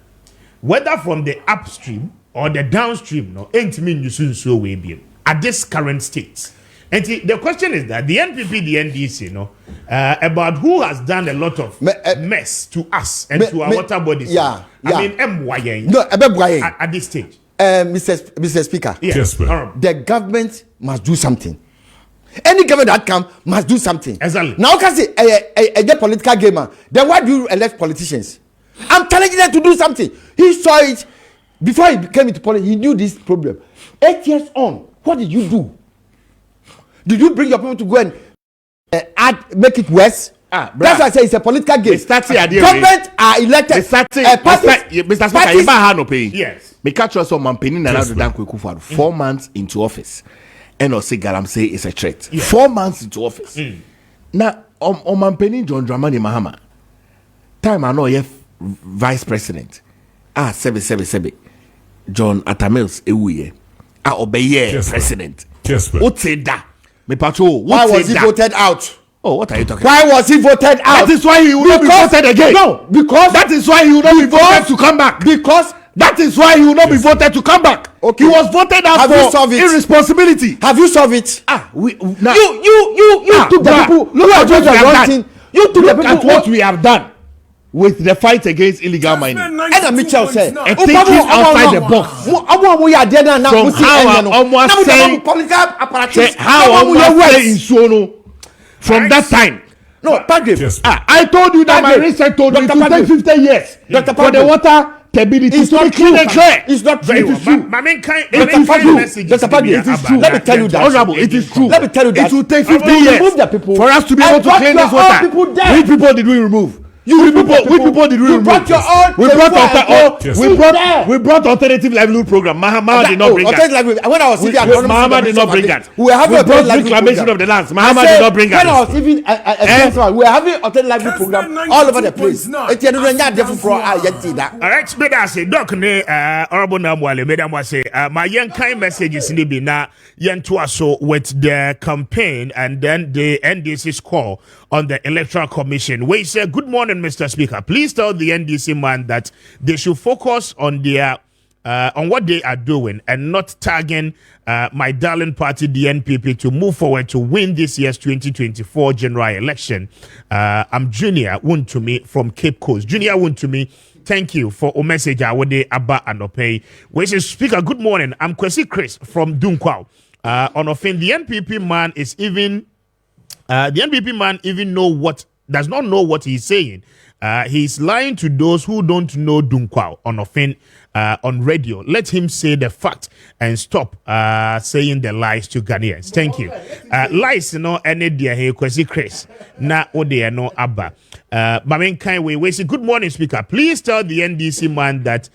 whether from the upstream or the downstream. No, ain't mean you soon so way be at this current state. And the question is that the NPP, the NDC, about who has done a lot of mess to us and to our water bodies. Yeah. I mean, MYN. No, at this stage. Mr. Speaker, yes. The government must do something. Any government that comes must do something. Exactly. Now, can say a political gamer. Then why do you elect politicians? I'm challenging them to do something. He saw it before he came into politics. He knew this problem. 8 years on, what did you do? Did you bring your people to go and make it worse? That's why I say it's a political game. Government are elected. Mr. Speaker, yes. Me catch us on Mampeni Nana 4 months into office. And also Galamsey is a threat. 4 months into office. Now, on Mampeni John Dramani Mahama, time I know you vice president. Sebe. John Atamils Ewuye. Obey president. What said that? Why was he voted out? Oh, what are you talking about? Why was he voted out? That is why he will not be voted again. No, because that is why he will not be voted to come back. Because that is why he will not be voted to come back. Okay. He was voted out for irresponsibility. Have you solved it? You took the people. Look at what we have done. You took the people. What we have done with the fight against illegal mining. And Mitchell said, thinking outside the box. From that time. No, Padre. I told you that my research told me it will take 50 years for the water stability to be clean and clear. It's not true. It is true. Dr. Padre, it is true. Let me tell you that. Honorable, it is true. Let me tell you that. It will take 50 years for us to be able to clean this water. Which people did we remove? Which people did we remove? We brought alternative livelihood program. Mahama did not bring us. When I was sitting at Mahama did not bring us. We brought reclamation of the lands. Mahama did not bring us. When I was even we are having alternative livelihood program all over the place. All right, but I say, Doc, Honorable Namwale, Madam was say, my young kind messages in the Bina, Yantuaso with the campaign and then the NDC's call on the Electoral Commission. We say, good morning, Mr. Speaker. Please tell the NDC man that they should focus on their on what they are doing and not tagging my darling party, the NPP, to move forward to win this year's 2024 general election. I'm Junior Wuntumi from Cape Coast. Junior Wuntumi, thank you for a message. I would Abba Anope. We say, Speaker, good morning. I'm Kwesi Chris from Dunkwao. On offend the NPP man is even. The NPP man does not know what he's saying. He's lying to those who don't know Dunkwao on radio. Let him say the fact and stop saying the lies to Ghanaians. Thank you. Lies, any dear he Kwesi Chris. Na ode no abba. Mamen Kaiwe, we say, good morning, Speaker. Please tell the NDC man that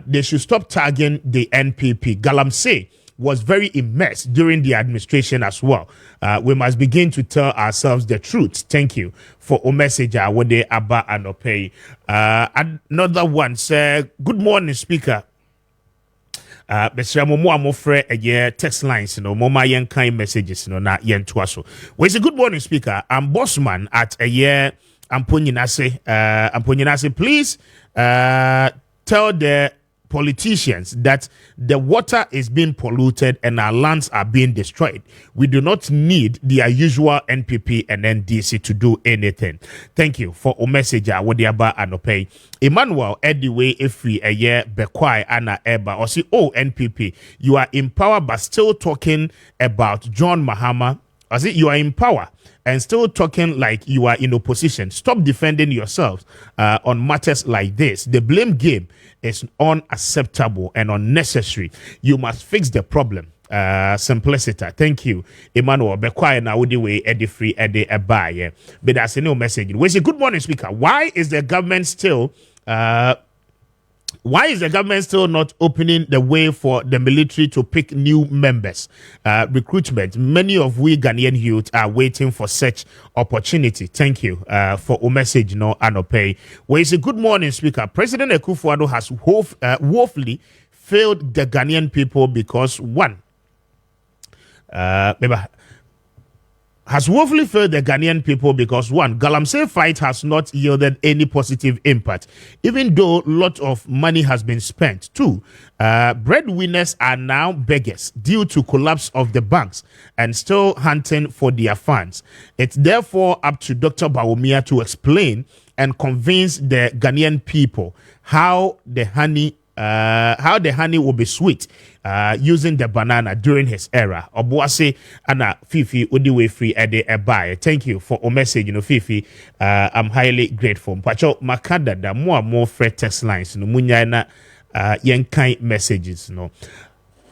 they should stop tagging the NPP. Galamsey was very immersed during the administration as well. We must begin to tell ourselves the truth. Thank you for a message. Wode Abba Anope. Another one said, good morning, Speaker. Besra momo amofre text lines, moma yen kind messages, na yen twaso. We say, good morning, Speaker. I'm Bossman at Ampunyinase. Please tell the politicians that the water is being polluted and our lands are being destroyed. We do not need their usual NPP and NDC to do anything. Thank you for a message. Wadiaba Anope. Emmanuel Ediwe Efri Eye Bekwai Anna Eba or see, oh NPP, you are in power but still talking about John Mahama. I say you are in power and still talking like you are in opposition. Stop defending yourselves on matters like this. The blame game is unacceptable and unnecessary. You must fix the problem. Simplicity. Thank you, Emmanuel. Be quiet now. Would way Eddie free Eddie Abaye. But that's a new message. We say, good morning, Speaker. Why is the government still not opening the way for the military to pick new members? Recruitment. Many of we Ghanaian youth are waiting for such opportunity. Thank you for a message. No, Anope. We say, good morning, Speaker. President Akufo-Addo has woefully failed the Ghanaian people because one. Has woefully failed the Ghanaian people because one, Galamsey fight has not yielded any positive impact, even though a lot of money has been spent. Two, breadwinners are now beggars due to collapse of the banks and still hunting for their funds. It's therefore up to Dr. Bawumia to explain and convince the Ghanaian people how the honey how the honey will be sweet using the banana during his era. Obuase ana Fifi Udiwe free ede ebae. Thank you for a message, Fifi. I'm highly grateful. Pacho makada da more fresh text lines no munya na yenkai messages no.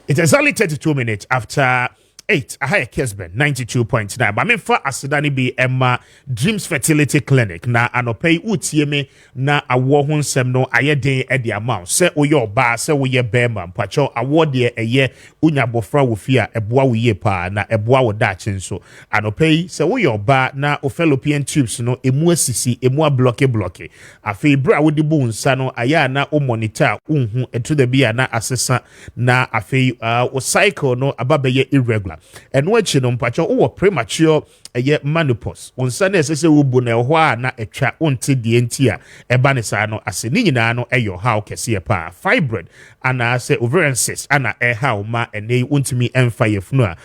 It is only 32 minutes after 8. I have Kessben 92.9. But me for asidani be Emma Dreams Fertility Clinic na anopay utieme na awo ho nsem no ayeden e the amount. Se oye ba se oye bema mpacho award ye eye unya bofra wo fi a eboa wo ye pa na eboa wo da chenso. Anopay se oye ba na fallopian tubes no emu asisi emu block. Afi bra wo di bu nsa no aya na o monitor unhu eto da bia na asesa na afi o cycle no ababeye irregular. And what you know, Pacho, or premature a yet menopause. On Sunday, as a wubu na hoa na a tra unti the entia, a banisano, as a ninano, a your how cassia pa, fibroid, and I say ovarian cyst, and a how ma and they want me and fire fnua.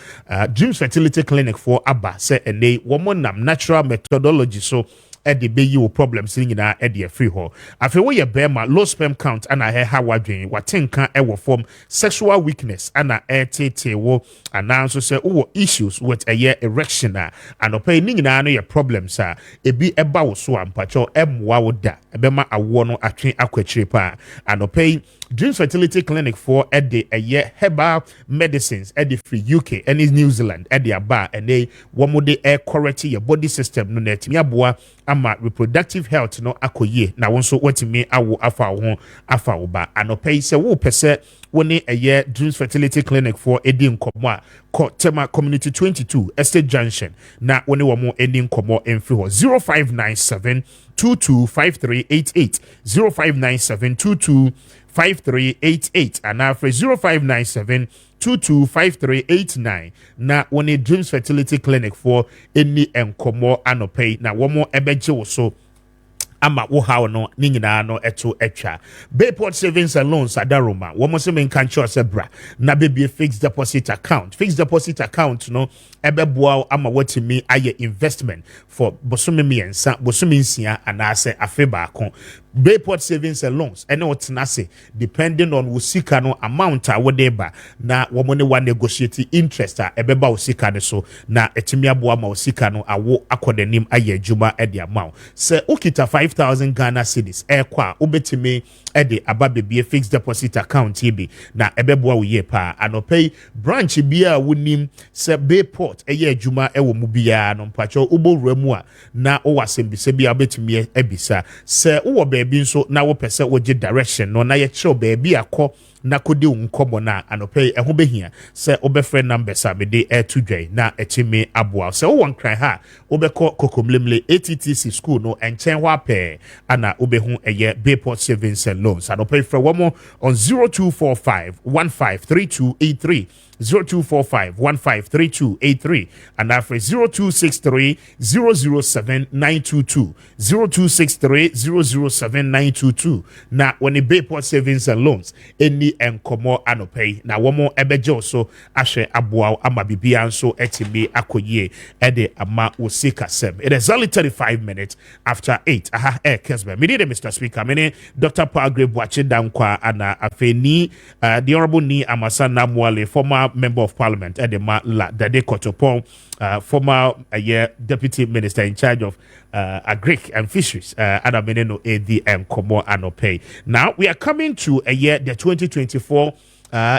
Dreams Fertility Clinic for Abba, say and they woman natural methodology so. Eddie be you problem singing na Eddie free ho. Afi wo ye bema low sperm count and a how wadwen watenka e wo form sexual weakness and a tete wo and also say wo issues with a year erection and opay ni nyina no ye problems ebi eba wo so ampacho emwa wo da ebema awo no atwen akwachire pa and opay Dreams Fertility Clinic for Eddie a year herbal medicines Eddie free UK and is New Zealand Eddie aba and they womode air correct your body system no net me aboa ama reproductive health no akoye na wonso watimi awo afa wo ba anopay se wo pese woni a year Dreams Fertility Clinic for Eddie Nkomo ko tema community 22 Estate Junction na woni wo mo Eddie Nkomo emfri ho 0597 225388 0597 225388 and after 0597 225389 na woni Dreams Fertility Clinic for any enkomo anopay na womo ebeje wo so ama wo how no ni nyina no eto etwa Bayport Savings and Loans adaroma wo mo se men kan cho se bra na be fixed deposit account no ebeboa ama watimi aye investment for bosome miensa bosome nsia anase afeba akon Bayport Savings and Loans and what nase depending on usika no amount a whatever na wo mo ne wa negotiate interest a ebeba usika ne so na etimi aboa ma usika no awo akodanim aye adwuma e de amount se ukita 5,000 Ghana cedis kwa ubetimi ede ababebe fixed deposit account yibi na ebeboa wo ye pa anopay branch bia wonim se Bayport eye adwuma e wo mu bia no mpacho ubowura mu a na wo wasembise bia betimi ebisa se wo baby nso na wo pese wo gi direction no na ye kire baby akọ na kodi unkomo na anopay eho behia se obefre numbers abede etudwe na etimi aboa se wo won kran ha obekọ kokomlemle ATTC school no enchen wa pe ana obehu eye Bayport Savings and Loans anopay frɛ wo on 0245 153283 0245-153283 and after 0263-007-922 0263-007-922 na when the Bayport Savings and Loans any enkomo anopay na womo ebejo so ahwe aboa ama bibia nso etimi akoye ede ama osika sem. It is only 35 minutes after 8 Kessben. Me did Mr. Speaker mene Dr. Pagre Bwache Dankwa ana afeni the honorable ni Amasa Namwale former member of parliament at the Dade Kotopon, former deputy minister in charge of agric and fisheries Adameneno ADM Komo Anopay. Now we are coming to a year the 2024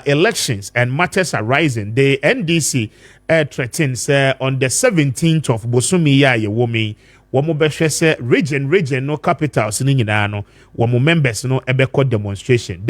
elections and matters arising. The NDC threatens on the 17th of Bosumi ya womi womo behwe se region no capitals ni nyina no womo members no ebeko demonstration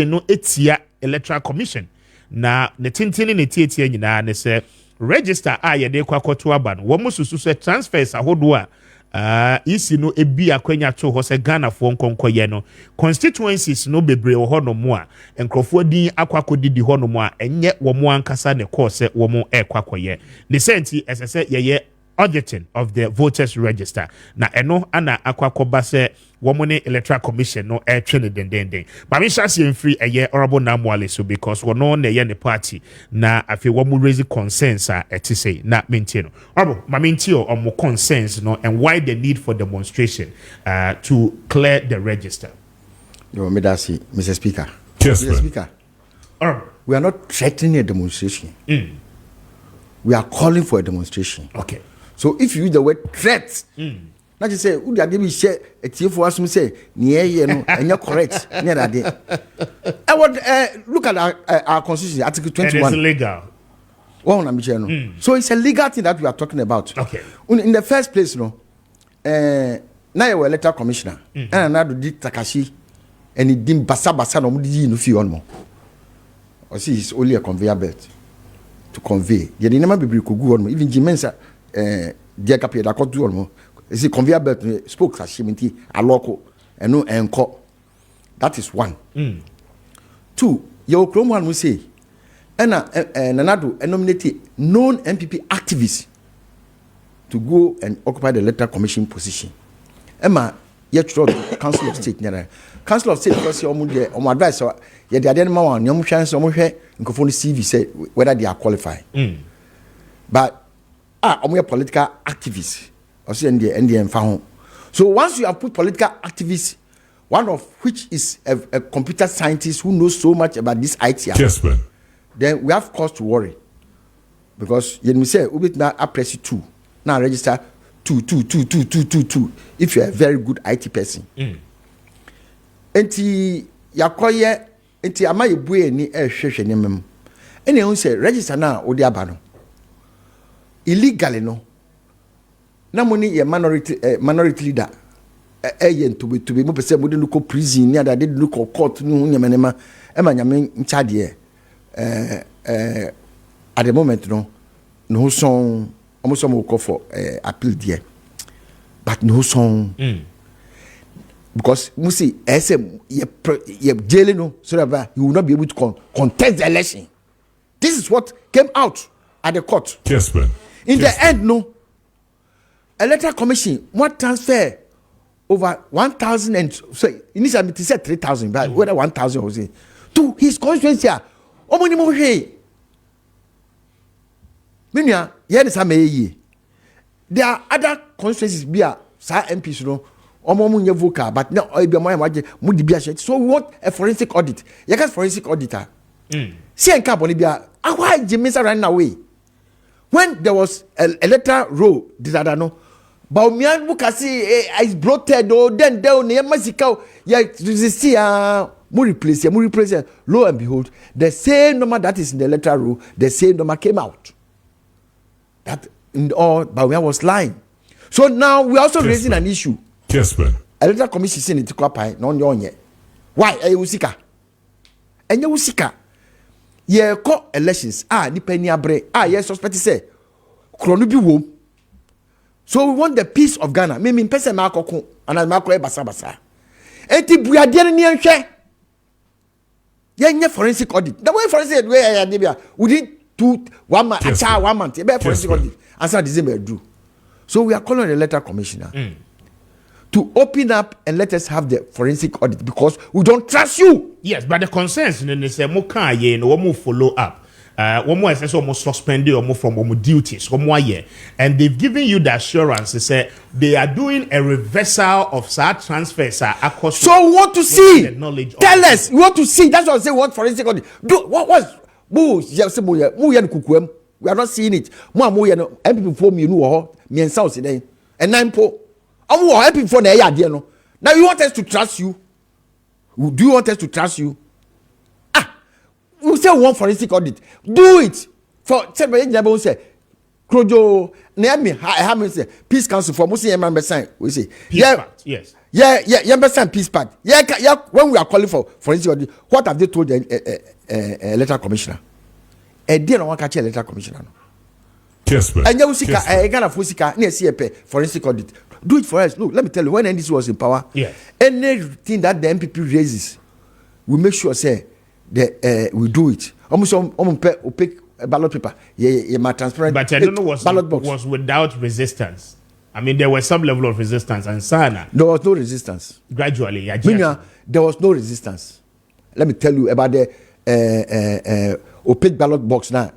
no etia electoral commission na ne tintini ne tietie nyina ne se register a ye de kwakoto aba no wo mususu se transfers ahodo a isi no ebi akwanya to ho se Ghana fo nkonkoye no constituencies no bebre wo ho no mo a enkrofo din akwakodidi ho no mo a enye wo mo ankasa ne course wo mo ekwakoye ne senti esese ye auditing of the voters register na eno ana akwakoba se womone electoral commission no train den but me shall see free honorable Namwale so because we no na ye party na afi womu raise concerns say na maintain honorable mamintio on mo concerns no and why the need for demonstration to clear the register. Yo medasi Mr. Speaker. Mr. Speaker, we are not threatening a demonstration. We are calling for a demonstration. Okay. So if you use the word threat, not just say, "Who did I share a tear for us?" Say, "Yeah, and you're correct." I would look at our constitution, Article 21. And it's legal. So it's a legal thing that we are talking about. Okay. In the first place, now you were electoral commissioner, and now did Takashi, and he didn't basa no mudi no fi on mo. Or see, it's only a conveyor belt to convey. The never be kugu on mo. Even Jimensa, dear Capia, that got do on mo. It's a conveyor belt. Spoke Sashimiti, a local, and no encore. That is one. 2. Your Chrome one will say, and Nanado nominated known MPP activists to go and occupy the electoral commission position. Emma, yet Council of State. Council of State, because your advice, yet the identity one, young chance, some here, and Kofoni CV say whether they are qualified. But we are political activists. Also, in the found. So once you have put political activists, one of which is a computer scientist who knows so much about this IT, Kessben, then we have cause to worry. Because you say, we now press 2. Now register 2. If you are a very good IT person. Enti yakoye enti amaye bue ni ehwehwe nemem. Ene hu say register na odi aba illegally no. Na money ye minority leader. To be mo pese mo de no ko prison ni ada de no ko court no nyamanema e ma nyame nchade at the moment no son almost some call for appeal there, but no song because Musi SM ye jail no so that he will not be able to contest the election. This is what came out at the court. Kessben. In the end, no electoral commission what transfer over 1,000 and so initially it said 3,000, but whether 1,000 was it to his constituency. Omoni mo hwe. Minya ye ne sama ye. There are other constituencies bia sa MPs no omo mu nye vocal but now ebia mo ya mu di bia so we want a forensic audit. You get forensic auditor. See en carbon bia why Jimisa ran away when there was a electoral roll disadano. But Mian Bukasi is bloated or then down near Masika. Yeah, see, more replace. Lo and behold, the same number that is in the electoral roll, the same number came out. That in all, Bawumia was lying. So now we're also raising an issue. Kessben. Electoral commission saying it to Kwapai, non yonye. Why? Usika. And you Usika. Ye co elections. Ni penny abre. Yes, suspect say. Chronobi womb. So we want the peace of Ghana. Me pese makoko and makoko basa. Enti buade ni enhwe. Ye forensic audit. The way forensic way ya we did 1 month, 1 month. Be forensic audit. Answer December do. So we are calling the electoral commissioner to open up and let us have the forensic audit because we don't trust you. Yes, but the concerns in say mo kan ye no mo follow up. One more is almost suspended or more from duties, and they've given you the assurance to say they are doing a reversal of such transfers. So we want to see. Tell us. We want to see. That's what I say. What forensic audit? Do what was? We are not seeing it. MPP for me me and South today. And 9 po. MPP for no. Now you want us to trust you? Do you want us to trust you? We say one forensic audit. Do it for say Krojo Nami I say Peace Council for Musi member sign. We say yes. Peace part. When we are calling for forensic audit, what have they told the electoral commissioner? A deal on one catch electoral commissioner. Kessben. And Yusika Ghana Fusika near CP forensic audit. Do it for us. Look, let me tell you, when NDC was in power, anything that the MPP raises, we make sure say we do it. Almost opaque ballot paper. Yeah, transparent. But I don't know ballot box was without resistance. I mean, there was some level of resistance, and Sana. There was no resistance. Gradually, there was no resistance. Let me tell you about the opaque ballot box now.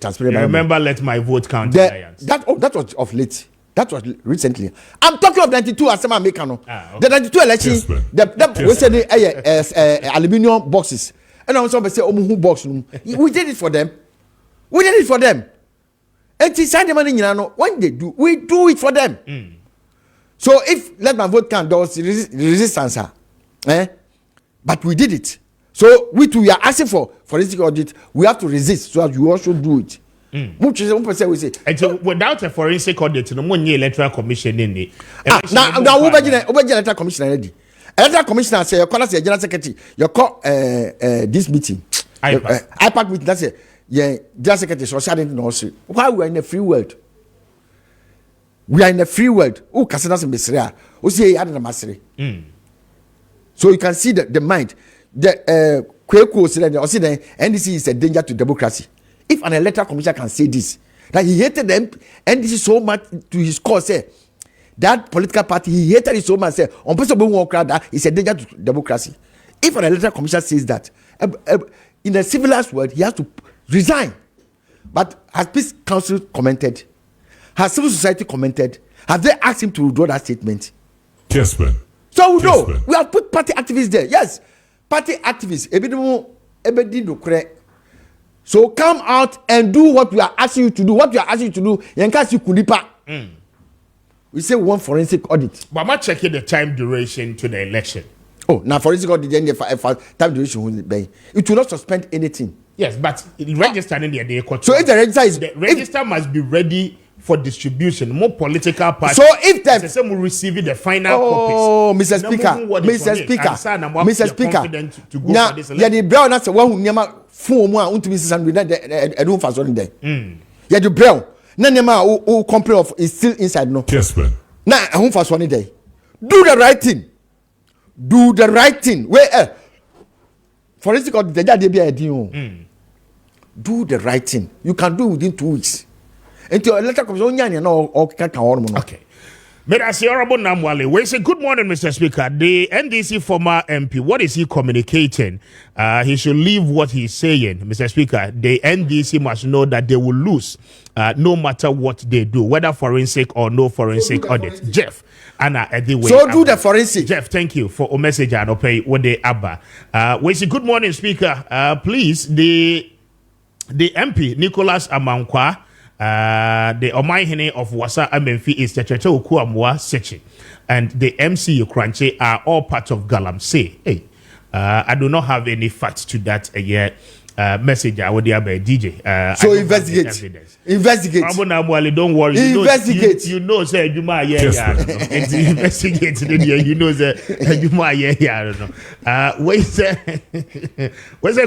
Transparent. Remember, let my vote count. That was of late. That was recently. I'm talking of 92 as I'm making. Okay. The 92 election, we said aluminium boxes. And I was going to say, who box? We did it for them. We did it for them. And to send the money, when they do, we do it for them. So if let my vote count, there was resistance. But we did it. So we too, we are asking for forensic audit. We have to resist so that you also do it. We say. And so without a forensic audit, no more electoral commission in it. Now, electoral commissioner ready. Electoral commissioner say, your call as a general secretary, your call this meeting. IPAC meeting, that's it. Yeah, general secretary, so shouting in also. Why we are in a free world? We are in a free world. Who can say that's in Missouri? Who say he had a mastery? So you can see the mind. The Kweko said, or say the NDC is a danger to democracy. If an electoral commissioner can say this, that he hated them, NDC so much to his cause, say that political party he hated it so much, say on possible walk that is a danger to democracy. If an electoral commissioner says that, in a civilized world, he has to resign. But has Peace Council commented? Has civil society commented? Have they asked him to withdraw that statement? Kessben. So we know we have put party activists there. Yes, party activists. So come out and do what we are asking you to do. What we are asking you to do, we say we want forensic audit. But I'm not checking the time duration to the election. Oh, now forensic audit, then time duration will be. It will not suspend anything. Yes, but the register in the day. So if the register is the register must be ready for distribution. More political parties. So if the same will receive the final copies. Oh, Mr. Speaker. Now, yeah, the brown that's one who never phone one to Mrs. and I don't fast on there. Yeah, the brown. None who complain of is still inside no. Kessben. Now, I won't fast one day. Do the right thing. Do the right thing. Where forensic audit, they be a deal. Do the right thing. You can do within 2 weeks. Until electoral commission okay. But as the Honorable Namwale, we say good morning, Mr. Speaker. The NDC former MP, what is he communicating? He should leave what he's saying, Mr. Speaker. The NDC must know that they will lose no matter what they do, whether forensic or no forensic audit. Jeff, Anna, anyway. So do the forensic. Jeff, thank you for a message and okay what they abba. We say good morning, Speaker. Please, the MP Nicholas Amankwa. The Omaihene of Wasa Amenfi is Chachacha Okuamwa Sechi, and the MC Ukranche are all part of Galamsey. Hey, I do not have any facts to that yet. Message I would have by DJ. So investigate. Don't worry. Investigate. You know, say Juma, investigate. You know, say Juma, I don't know. Where's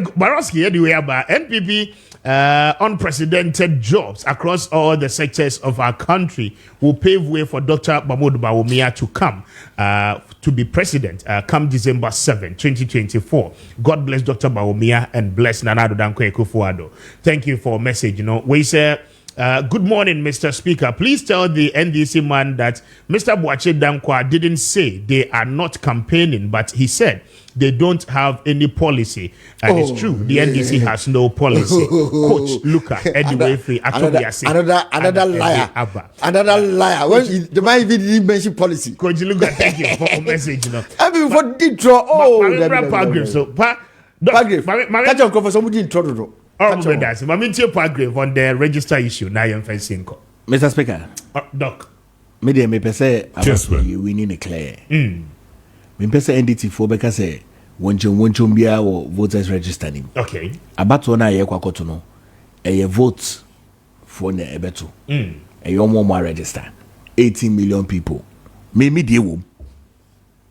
Baroski anyway about NPP? Unprecedented jobs across all the sectors of our country will pave way for Dr. Mahmoud Bawumia to come to be president come December 7, 2024. God bless Dr. Bawumia and bless Nana Addo Dankwa Akufo-Addo. Thank you for a message. You know, we say, good morning, Mr. Speaker. Please tell the NDC man that Mr. Boakye Dankwa didn't say they are not campaigning, but he said they don't have any policy. And it's true. The NDC has no policy. Coach Luka, anyway, another liar. Another liar. Well, the man didn't mention policy. Coach Luka, thank you for a message. You know. I mean, for Detroit. Oh, catch on for somebody in Toronto. Paragraph on the register issue. Now you're facing. Mr. Speaker. Doc. Media me pese we need a clear. Me pese NDT for because say woncho bia wo voters register nim. Okay. Abato na ye kwakoto no. E vote for na ebeto. E yo mo register. 18 million people. Me die wo.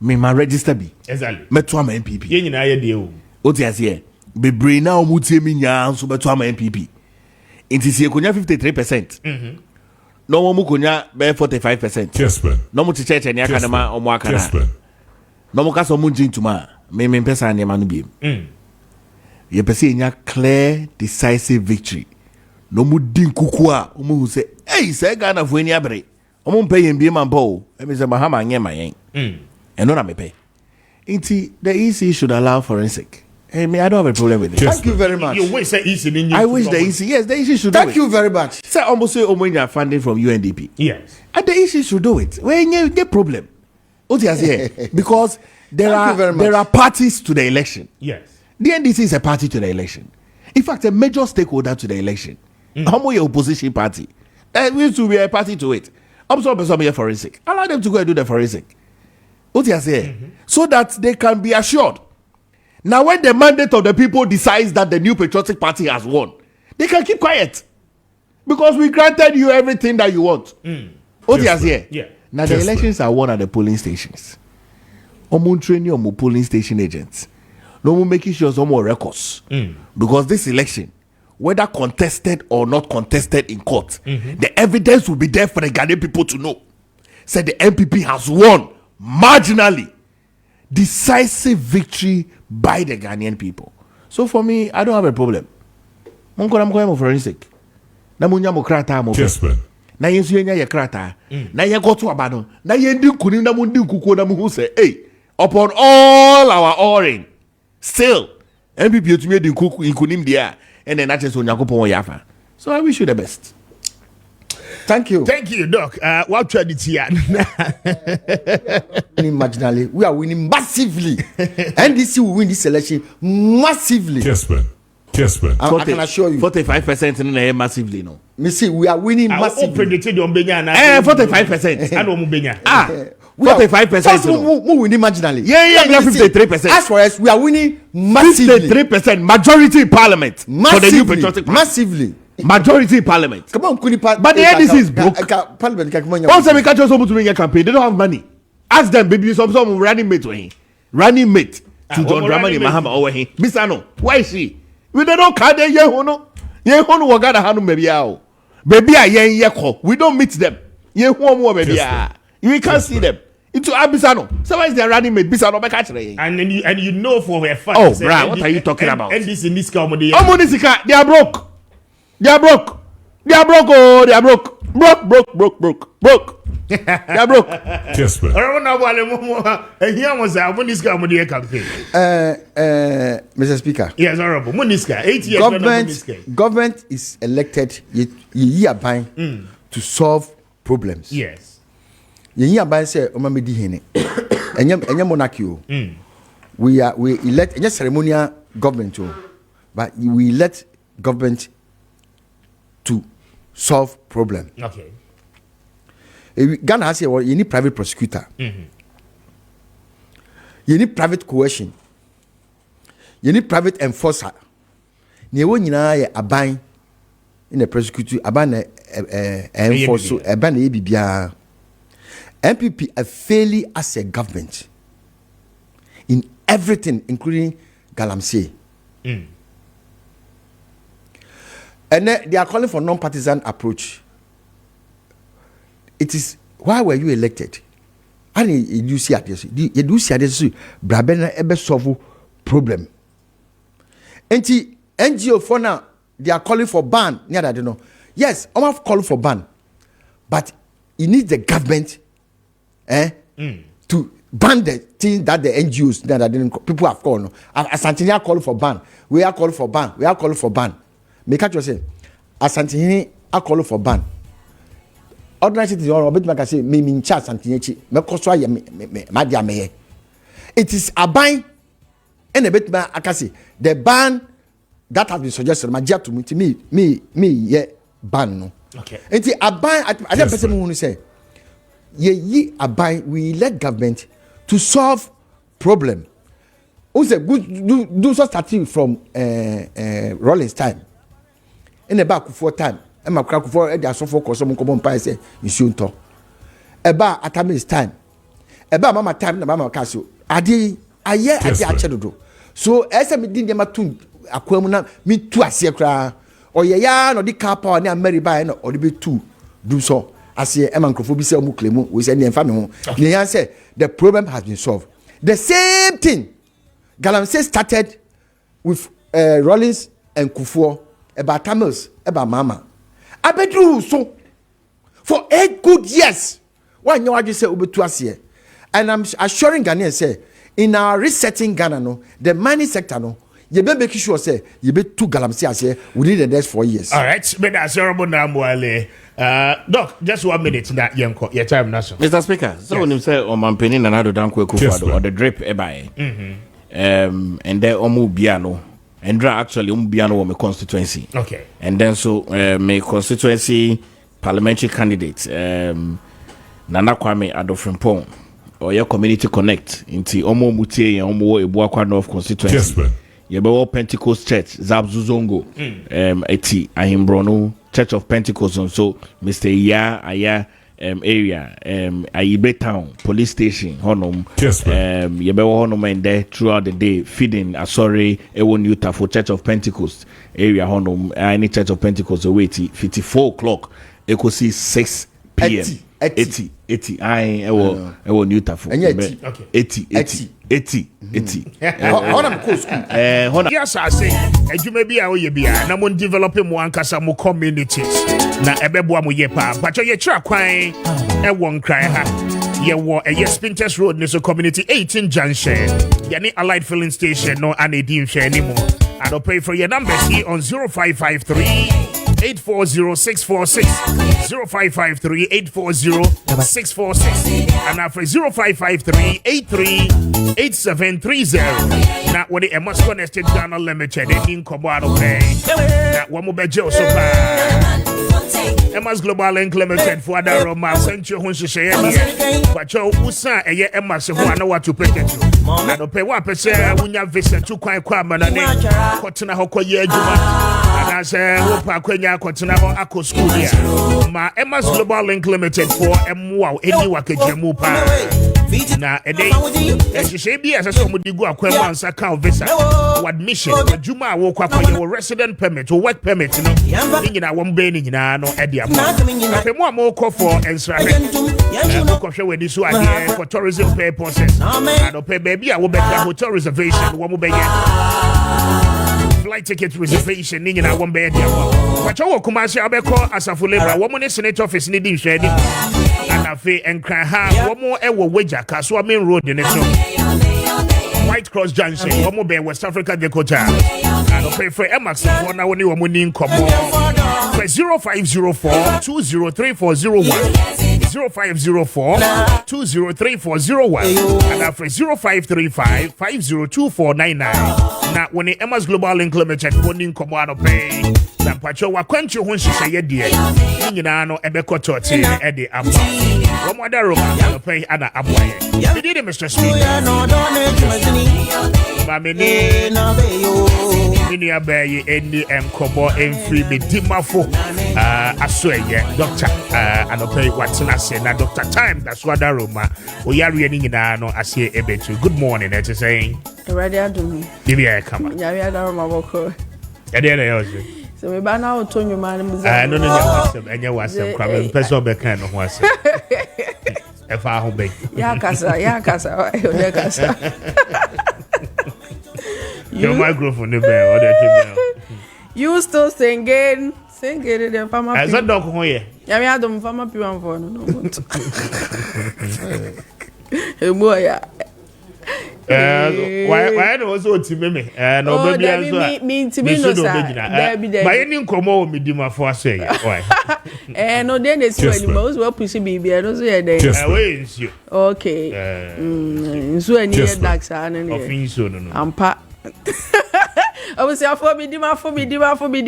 Me ma register bi. Exactly. Me to am MPP. Ye nyina ye die wo. O ti ase bebre na omutie mi nya so beto am MPP. Inti sie konya 53%. No mo konya be 45%. Kessben. No mo ticheche ni aka na ma omo aka na. No mo ka so mo njintuma me pesa na ma no biem. Ye pese nya clear decisive victory. No mo din kuku a omo hu se eh se Ghana fo ani abre. Omo mpe yen biem ampo. E me se mahama nye mayen. Eno na mepe. Inti the EC should allow forensic Hey, me, I don't have a problem with it. Thank you very much. You wish the EC. I wish the EC, yes, the EC should do it. Thank you very much. Say almost say Omonia funding from UNDP. Yes. And the EC should do it. When you get problem. What you say? Because there are parties to the election. Yes. The NDC is a party to the election. In fact, a major stakeholder to the election. How your opposition party? We used to be a party to it. I'm sorry, some here forensic. Allow them to go and do the forensic. What you say? So that they can be assured. Now, when the mandate of the people decides that the new patriotic party has won, they can keep quiet. Because we granted you everything that you want. What you say? Yeah. Now, the elections are won at the polling stations. Training on polling station agents. No making sure some more records. Because this election, whether contested or not contested in court, the evidence will be there for the Ghanaian people to know. Said the MPP has won marginally. Decisive victory by the Ghanaian people. So for me, I don't have a problem. I'm going forensic. Na munya mo krata mo. Kessben. Na yensu yenya ye krata. Na ye go to abado. Na ye ndi kunim na mu ndi kukuo na mu hu say, hey, upon all our orin, still MPP otumi di kunim dia, and then that is Onyankopon yafa. So I wish you the best. Thank you. Thank you, Doc. What tried it here? Winning marginally. We are winning massively. NDC will win this election massively. Kessben. I can assure you. 45% in the massively, no. Me see, we are winning massively. Predicted on Benya. 45%. I know Mubenya. 45%. We winning marginally. Yeah, 53%. As for us, we are winning massively. 53% majority in parliament. For the new patriotic party. Massively. Majority in parliament. Come on, but the NDC is broke. Also, we catch us to doing a campaign. They don't have money. Ask them, baby, some running mate to him. Running mate to John Dramani Mahama over him. Mr. No, why is she? We don't care they yehono. Yehono wagada hanu mebiao. Baby a yen yeko. We don't meet them. Yehono baby a. We can't see them. Into Abisano. So why is their running mate? Bisano back actually. And you know for a fact. Oh, bro, what are you talking about? And this in this comedy. Omonisika, they are broke. They are broke. They are broke. Oh, they are broke. Broke. They are broke. Kessben. Here was our Muniska Modia campaign. Mr. Speaker. Yes, Honorable Muniska. 8 years. Government is elected year by to solve problems. Yes. Year by say Omamedi Hene. Enya monarchy. We elect any ceremonial government, but we elect government to solve problem. Okay. Ghana has here you need private prosecutor. You need private coercion. You need private enforcer. Ne wo nyina ye aban in a prosecutor aban enforce aban e bibia. MPP are failing as a government in everything, including Galamsey. And they are calling for non-partisan approach. It is, why were you elected? And you see at this, you do see at this, Brabena ebe solve problem. And NGO for now, they are calling for ban. Yeah, I don't know. Yes, I'm have called for ban, but you need the government, to ban the things that the NGOs that people have called. Asantini are calling for ban. We are calling for ban. We are calling for ban. Make catch say, Asantini are calling for ban. Ordinary citizens or bit make say me min cha Asantini me koso aye me dia me. It is a ban and a bit akasi the ban that has been suggested ma to me ye ban no. Okay. It is a ban I don't person who say ye a ban we let government to solve problem. Who say good do so starting from Rollins time. In the back for time, and my crack for a so for some common pie say, you soon talk. About Atamis time. About Mama time, the Mama Castle. Adi, a year at the Achedo. So, as I did them to Aquamuna, me to a secret, or ya no the car power near Mary by or the bit two do so. I say, Eman Crofobisa Muklemo, we send the family. The answer, the problem has been solved. The same thing. Galamsey started with Rollins and Kufuor. About Tamils, about Mama. I bet you so for 8 good years. Why you are just say over to us here? And I'm assuring Ghanaians say in our resetting Ghana no, the mining sector no, you be make sure say you be two galamsey ase within the next 4 years. All right, but that's horrible Namwale. Doc, just 1 minute that yanko your time naso. Mr. Speaker, so when you say on Mampeni and Nado Danko Kufado or the drip ebae. And then Omu Biano. And actually Biano my constituency. Okay. And then so my constituency parliamentary candidate Nana Kwame Adofrimpong or your community connect into Omo Mutie and Omo Ebuakwa North constituency. Kessben. Yebo Pentecost Church Zabzuzongo eti Ahimbrono Church of Pentecost so Mr. Aya area Ayibe town police station honum yebe honum and there throughout the day feeding Asori Ewo Utah for Church of Pentecost area honum any Church of Pentecost away 54 o'clock equals 6 p.m. 80 I Ewo Utah for 80 yes, I say, and you may be a way be a mon developing one casa more communities. Na ebeboa mo yepa, but you tra kwan e won cry ha. Ye wo a yes Spinters Road Niso Community 18 Junction. Yani Allied Filling Station no anadim share anymore. I don't pay for your numbers here on 0553 840-646 0553-840-646 and after 0553-83-8730 now when the Emas Connected Ghana Limited in Kobado Pay that one more bejo so far Emas Global Link Limited for other Roma sent you home to share but you usa a year Emas who I know what to protect you I don't pay 1% when you visit to Kwame and Kotana Hoko Yejuma and I say hope I continue ako school here. Ma Emma's Global Link Limited for wow any wakejemu pa. Na ede she say bi as so mudi go akwa ansa account visa admission adwuma wo kwakwa your resident permit or work permit no nyina wo mbe ni nyina no e dia ma afemu amoko for ensrahe ko hwe wedi so ade for tourism purposes and pay baby a wo better hotel reservation wo mo be flight ticket reservation ni nyina wo mbe dia but you come as abeko asafo labor wo mo ne senate office ni di hwedi anafe enkran ha wo mo ewo wager kaso main road ne so White Cross Junction wo mo be West Africa Dekota and pay for Emax for na woni wo mo ni nkomo 0504-203401 0504-203401 and after 0535-502499 na when Emma's Global Link Limited woni nkomo ano pay na pacho wa kwanchi ho nhihye ye de nyina no ebekoto te e de aba wo mo da Roma no pay ana aboye we did Mr. Speaker Mamini Mini abaye eni enkobo enfri be dimafo asoye doctor anopay watina se na Dr. Time that's what da Roma o yare ni nyina no ase ebetu good morning it is saying ready adumi bibia kama yare da Roma boko e de yo so me ba na otonyo man muza no nya wasem kwa me person be kan no ho ase e fa ho be ya kasa yo de kasa your microphone the bell or the you still singing the farmer as a dog ho ye ya me adom farmer piwan for no e boya why no so timi me no baby as well me timi no sir by any nkomo me di mafo asey why no dey dey so anymore we push bibi no so ye dey we nsu okay nsu ani ye dark sa na ne of nsu no ampa obviously afo me di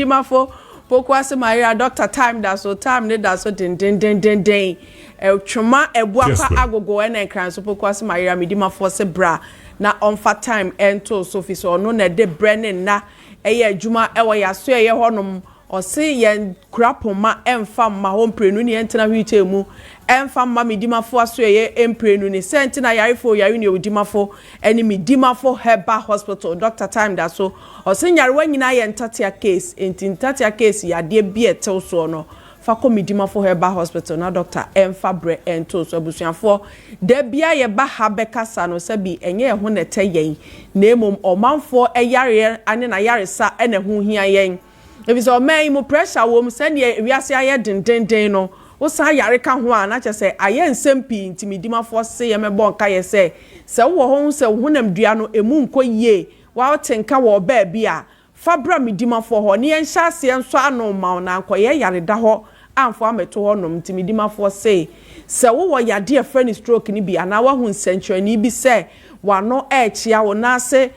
mafo pokwase Maria Dr. Time that so time ne that so den twuma ebuakwa agogo na nkran so pokwase Maria me di mafo se bra na onfa time ento so fi so no na de brenin na eye adwuma ewo yaso eye honom ose ye krapoma emfa ma homprenu ne entena hwite mu emfa ma me di mafo aso eye emprenu ne sentina yarefo yare ne odimafo eni me di mafo Heba Hospital Dr. Time that so ose nyarewa nyina ye ntatia case ntatia case ya de bietel so no fa me di mafo Heba Hospital na Dr. Emfa bre ento so abusuafo de bia ye ba ha bekasa no sabi enye ho nete yen na emom omanfo eyare ane na yaresa ene ho hia yen ebi so man mo pressure wo mo send ye wiase aye dendenden no wo sa yare ka ho a na che se aye nsempi ntimidimafo se ye mebo nka ye se wo ho se honam dua no emu nko yie wa tenka wo ba bia fabra medimafo ho ne yen hyase enso ano ma na ankoye yareda ho amfo ameto ho nom ti medimafo se wo yade a friend stroke ni bi ana wa hu nsentwani bi se wano chia wo na se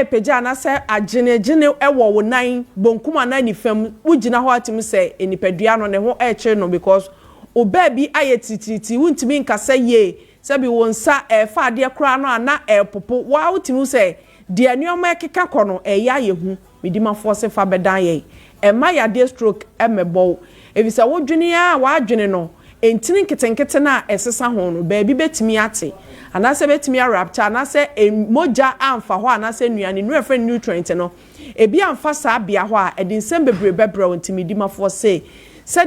peja na se agene ewo wo nan bonkuma na ni fam wugina ho atim se enipadua no ne ho no because oba bi ayetititi wuntimi nkasa ye se bi wonsa fa ade kra no ana popo wa wutimu se de anioma ekeka kono ya yehu medimafo se fa bedan ye ma yade stroke emebo evisa wodwene ya wa adwene no entini nketenkete na esesa ho no ba bi betimi ate anase betimi rapture anase moja amfa ho anase nuane nu efre nutrient no ebi amfa sa bia ho a edinsem bebre bebre ntimidimafo se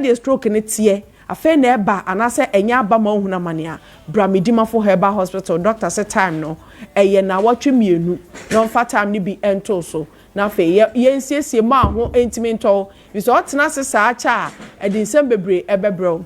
de stroke ne tie afa na eba anase enya aba ma ohuna mania bramidimafo Herbal Hospital doctor say time no eye na watwe mienu no mfa time ni bi ento so na fe yensiesie ma ho entimento biso otena se sa acha edinsem bebre ebebre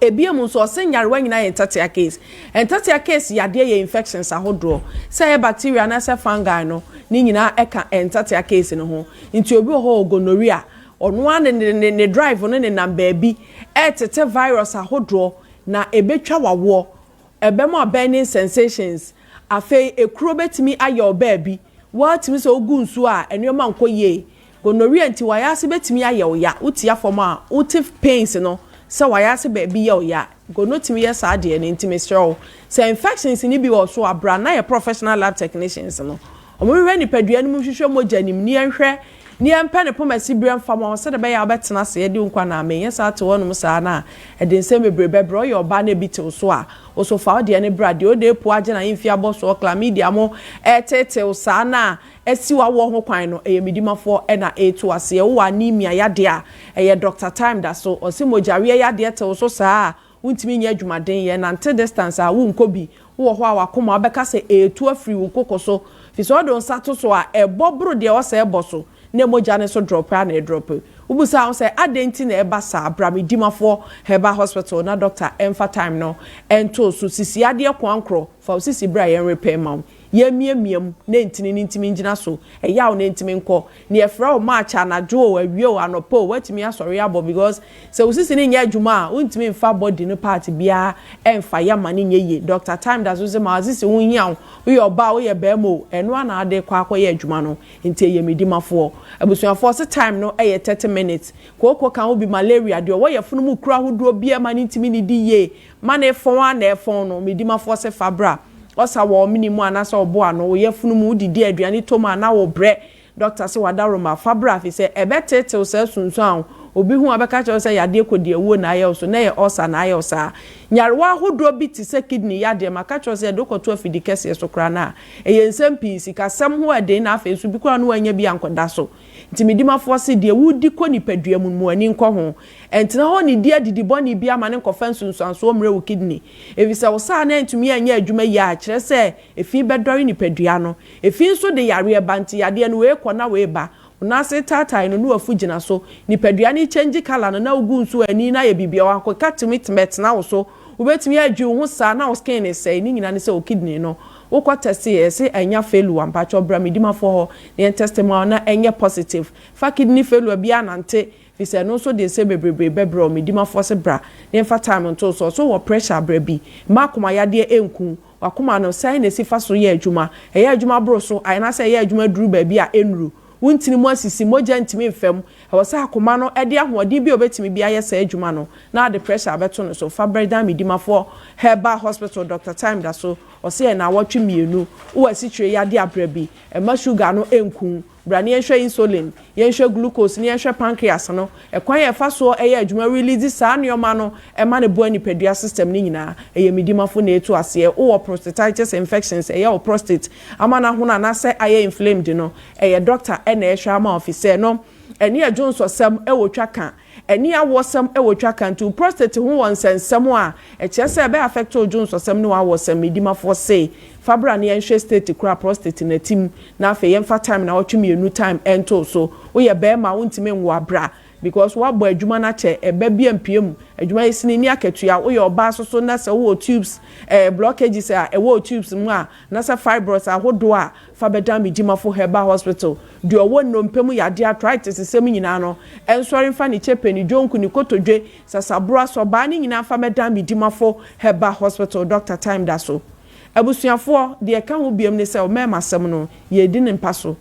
ebiam nso osenyarwa nyina entatia case yade ye infections ahodro say bacteria na say fungi no ni nyina eka entatia case no ho nti obi ho gonorrhea ono an ne drive no ne number bi etete virus ahodro na ebetwa wawo ebema burning sensations afi ekuro betimi aye obabi watimi so ogu nsu a enema nkoye gonorrhea nti wayase betimi aye oya utia form a utif pains no so wayase baby ya go notimi yes ade ne ntimi show say infections ni bi wo so abra na ye professional lab technicians no omo ni padua ni mu hwehwe moja nim ni enhwe ni empe ne pomasi brian fama se de be ya betena se ye di nkwa na me yes ate wonum sa na e de nsem bebrebe bro ye oba na bitil so a oso fa de ne brade o de po age na imfia boss o chlamydia mo etete sa na esiwa wo ho kwan no e medimafo e na etu ase wo anemia yade a e Dr. Time da so osimojawe yade te so sa wuntimi nya adwumaden ye na nte distance a wo nkobi wo ho a wakoma obeka se etu afri wo kokoso fi so don sato so a e bobro de o se eboso ne moja ne so drop na e drop ubusa o se adenti na eba sa bramidimafo Herbal Hospital na Dr. Emfa Time no ento so sisi ade kwankro fa sisi bra yen repair ma yemiemiem na ntimi ngina so eyaw na ntimi nko ne efra o Maakye na jo awie anopo watimi asori abo because se usisi ne nya adwuma untimi mfa body no part bia emfa ya mane nyeye Dr. Time da so se ma asisi wonhia wo oba wo ye bemo eno ana ade kwa akoye adwuma no nti yemidimafo abusuafo se time no 30 minutes koko kan obi malaria de wo ye funu mu kura hodo bia mane ntimi ni di ye mane fon na efon no midimafo se fabra osa wo minimu anasa obo ano ye funu mu didi aduane toma na wo bre doctor se wadaroma fabra fi se ebetete o se sunsun an obi hu abeka che se yade kodi ewo na aye so na ye osa na aye osa nyarwa hodo bi ti se kidney yade maka che se dokoto afidi kese so kra na eye nsem pisi ka sam ho ade na afa so bi kra no wanya bi ankoda so ntimidimafo se de wudi ko nipadua mu ani nko ho entina ho ni dia didibɔ ni bia ma ne nkɔfa nsunsuanso mre wo kidney evisa wo sa na ntumi anya adwuma ya kyerɛ sɛ efi bɛdɔre nipadua no efi nso de yare banti yade no we kɔ na we ba na se tatai no no afu gina so nipadua ni change color no na ugu nso ani na ye bibia wa kɔ katimi tmet na wo so wobetumi adwu ho sa na wo skin ne sɛ ni nyina ne sɛ wo kidney no wokɔ testi ese enya failure ampacho bramidimafo ho ne testimony na enya positive fa kidney failure bia nante fi se no so de se bebrebe bebro medimafo se bra ne fa time nto so wo pressure bra bi makoma yade enku wakoma no sai ne sifa so ye adwuma eye adwuma bro so ayina se ye adwuma duru ba bi a enru wuntini mu asisi moja ntimi mfam e sa akoma no e de ahoɔden bi obetimi bi aye sa adwuma no na the pressure abeto no so fa breda medimafo Herbal Hospital Dr. Time da so ose na awotwe mienu wo asitwe yade abra bi e ma sugar no enku bra ne ehwe insulin ye ehwe glucose ne ehwe pancreas no e kwan ye fa so e adwuma release saa neoma no e ma ne bo anipadua system ni nyina e ye medimafo na etu ase wo prostatitis infections e ye wo prostate ama na ho na se aye inflamed no e ye doctor e na ehwe ama officer no eni adwonso sem e wo twaka eni awosem e wo twaka ntu prostate ho won sensem a e kyese be affect adwonso sem no awosem medimafo say fabra ne enhwe state kura prostate na tim na afa yemfa time na wotwe mienu time ento so wo ye be ma wontime nwo abra because what boy adwuma na che baby mpiem adwuma isini ni akatua wo ye oba so na se wo tubes blockages a wo tubes mu a na se fibroids ahodo a fa beda medimafo Herbal Hospital de owo nnompem yade arthritis sem nyina no ensori fa ni chepe ni jonku ni kotodwe sasabro so ba ni nyina fa beda medimafo Herbal Hospital Dr. Time da so abusuafo de ka ho biem ne se o mema sem no ye di ne mpaso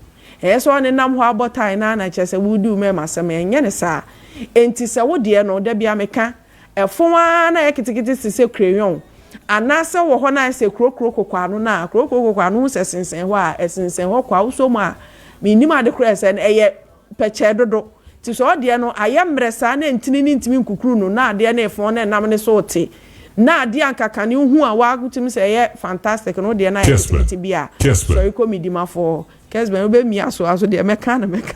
so ne nam ho abotai na chese wudu mema sem enye ne sa enti se wo de no da bia meka efon na yekitikiti sise crayon anase wo ho na se krokro kokwano na krokro kokwano se sensen ho a esensen ho kwa uso mu a minim ade kra se na eye peche dodo ti so de no ayemresa na ntini ni ntimi nkukuru no na ade na efon na nam ne so ote na ade ankaka ne hu a wagutim se eye fantastic no de na eye bia so iko midimafo Kessben obe mi aso de meka na meka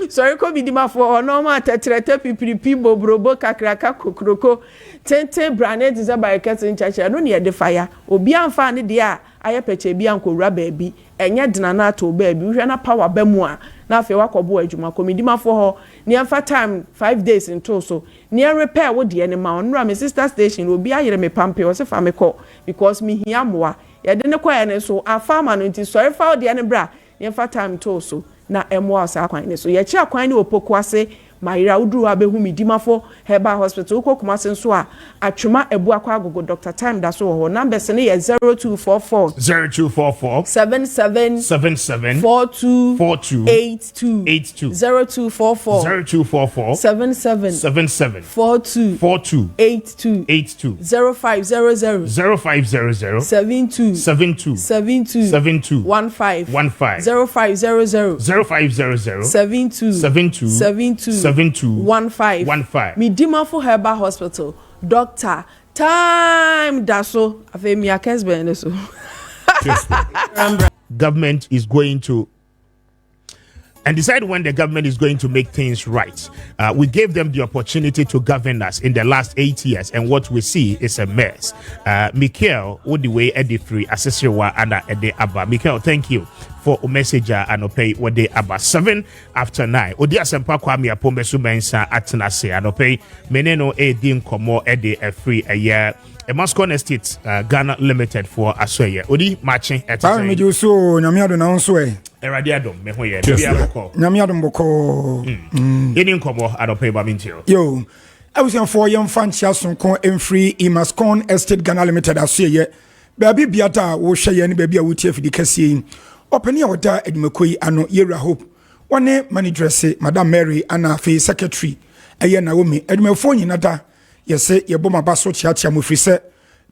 sorry ko midimafo normal tetrete pipipi bobrobo kakraka kokroko tente branet is about Kessben church no ne de fire obi amfa ne de a aye peche bi ankowura baabi enye dena na to baabi hwe na power ba mu a na afi wakobo adwuma ko midimafo ho ne amfa time 5 days into so ne repair wo de ne ma onura me sister station obi ayere me pampe o se fa me ko because me hia moa ye de ne kwa ne so afama no nti sorry fa de ne bra ne amfa time to so na emo asa kwan ne so ye chi akwan ne opoku ase Maira uduru abehu midimafo Herbal Hospital ukokuma senso a atwema ebu akwa agogo Dr. Time da so ho number se ne ye 0244 77 42 82 0244 77 42 82 0500 72 15 0500 72 15 midimafo Herbal Hospital Dr. Time daso afemia Kessben so government is going to and decide when the government is going to make things right. We gave them the opportunity to govern us in the last 8 years, and what we see is a mess. Michael, Odiwe Edifree, Asesrewa, and Ede Abba. Michael, thank you for a message and pay what they about 7 after 9. Odia Sempa Kwame Appiah Mensa Atenase and pay Meneno Edin Komo Ede a free a year. A Moscow Estate Ghana Limited for Asoye. Odi matching at the so Namiado Nanswe. Eradiadum, Mehoye, Namiadum Boko. Edin Komo Adope Babintio. Yo, I was in 4 young Fanchason Con and free in Moscow Estate Ghana Limited Asoye. Baby Biata, wo share any baby out here for the Cassin. Open your da Edmukui ano Yera Hope. One manager say Madame Mary Anna Fee Secretary. Aya Naomi Edmufoni Nada. Yese ye boma baso chiatia mu frise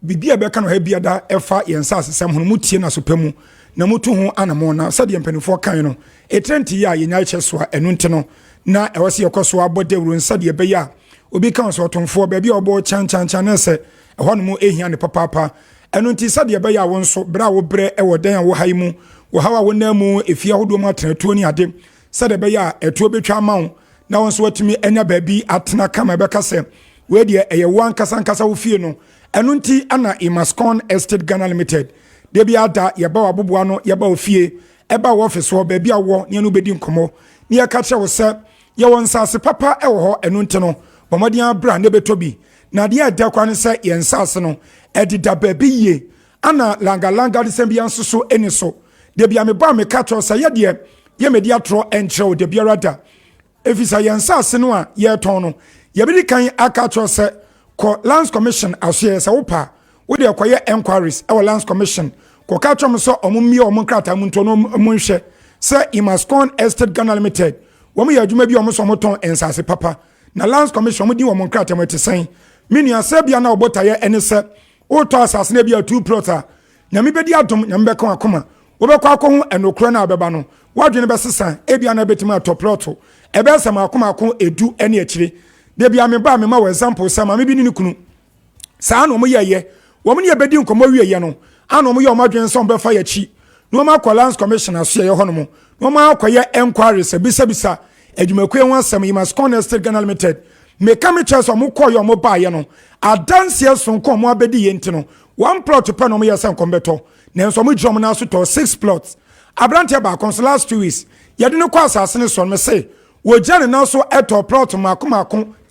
bibia be ka no ha biada efa ye nsase sem hono mutie na sopemu na mutu ho anamo na sade mpanifo kan no etrenti ya ye nya cheso a enu nte no na ewose ye koso abode wuro sade be ya obi kan so tonfo ba bia obo chan na se hono mu ehia ne papa enu nti sade be ya won so bra wo bre e wodan a wo haimu wo hawa wona mu efia hodo mu atratuo ni ade sade be ya etuo betwa mawo na won so watumi enya ba bi atena kama be ka se we de eye wan kasa wo fie no enu nti ana Imascon Estate Ghana Limited de bia da ye ba waboboa no ye ba ofie e ba office ho ba bia wo ne anu bedi nkomo ne ye ka che wo se ye won sase papa e wo ho enu nti no bomodian bra ne betobi na de ada kwa ne se ye nsase no e de da ba bi ye ana langa de sem bia nsoso eni so de bia me ba me ka cho se ye de ye me dia tro enche de bia rada efisa ye nsase no a ye ton no yabidi kan aka tro se ko Lands Commission asye se wopa wo de akoye enquiries e wo Lands Commission ko ka tro so omumie omkrata munto no munhwe se Imascon Estate Ghana Limited wo mu yadwuma bi omso moton ensase papa na Lands Commission mo di wo monkrata metesen minua se bia na obotaye ene se wo to asase na bia 2 plota na me bedi adom na me kan akoma wo be kwa akon enokro na abeba no wadwene be sesa e bia na betima atoploto e be sama akoma akon edu ene akire de bia me ba me ma example sama me bi ni kunu sa no mo yeye wo mo ne bedi nkomo wieye no ano mo ye o madwen so be fa ya chi no ma kwa Lands Commission aso ye ho no mo no ma akoye enquiries bisa adwumakue ho asem Imascon Estate Ghana Limited me kam chance mo koyo mo ba ye no adanse so nko mo abedi ye ntino 1 plot pe no mo ye san kombeto na so mo drum na so to 6 plots abrante ba last 2 weeks ye de no kwa asase ne so me say wo jane na so eto plot mako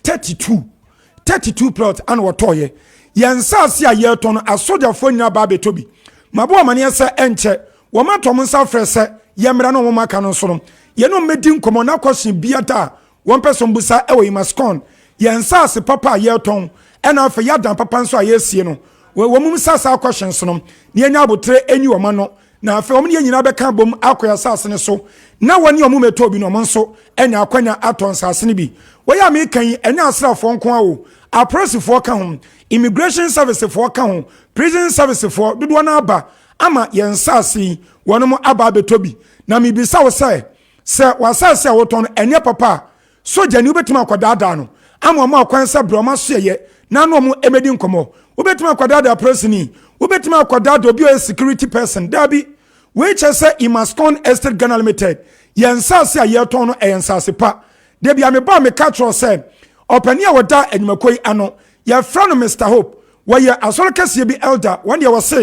32 plot an wotoye yensase a yeto no asoja fo nyina ba betobi mabo amane ese enche wo matom nsa frese yemra no mo maka no so no ye no medi nkomo na kwashin biata won person busa e wo imaskon yensase papa yeton ena afa yadan papa nso a yesie no wo mum sasa kwashin so no ne enya abotre eni wo ma no na afa omne nyina beka bom akoya sase ne so na woni omum etobi no mo nso enya akwanya aton sase ne bi wo ya me kan enya asrafo nko awo apresifo ka ho immigration service for ka ho prison service for dodo na aba ama yensase wonom aba betobi na me bisa wo se wasase a woton enye papa soja ni obetima akwadada no ama ma akwansa broma so ye na no mu emedi nkomo obetima akwadada presini obetima akwadada obi o security person dabi we chese Imascon Estate Ghana Limited yensase a yeton no yensase pa debi ame ba me catch say opani a woda enyimakoi ano ya fra no Mr Hope we asoro kase bi elder one dey was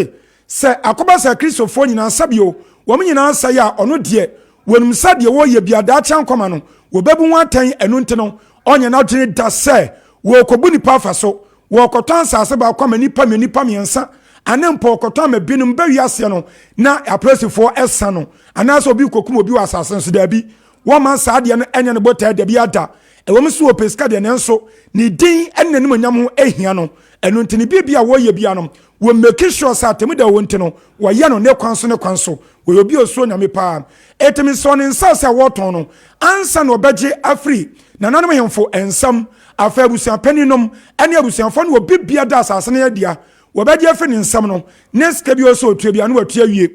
say akoba sa Christopher nyina sabio wo nyina sa ya ono de wonum sade wo ye biada chan koma no wo bebu watan enu nte no onye na dwene da se wo kobu nipa fa so wo koton sase ba kwama nipa miensa anempo koton ma binum ba wiase no na apresifo esa no anaso obi kokum obi wasase so da bi wo man sade no enye no bota da bi ada e wo mso opeska de nenso ni din ennanim anyam ho ehia no enu nte ni bibia wo ye bia no wo make sure sa temu da wo nte no wo ye no ne kwanso wo obi osuo nyame pa etemi so ne nsasa woton no ansa no beje afri na nanom hemfo ensam afa abusia paninom ene abusiafo no bibia da asase ne dia wo beje afri ne nsam no neska bi oso otua bia no watua wie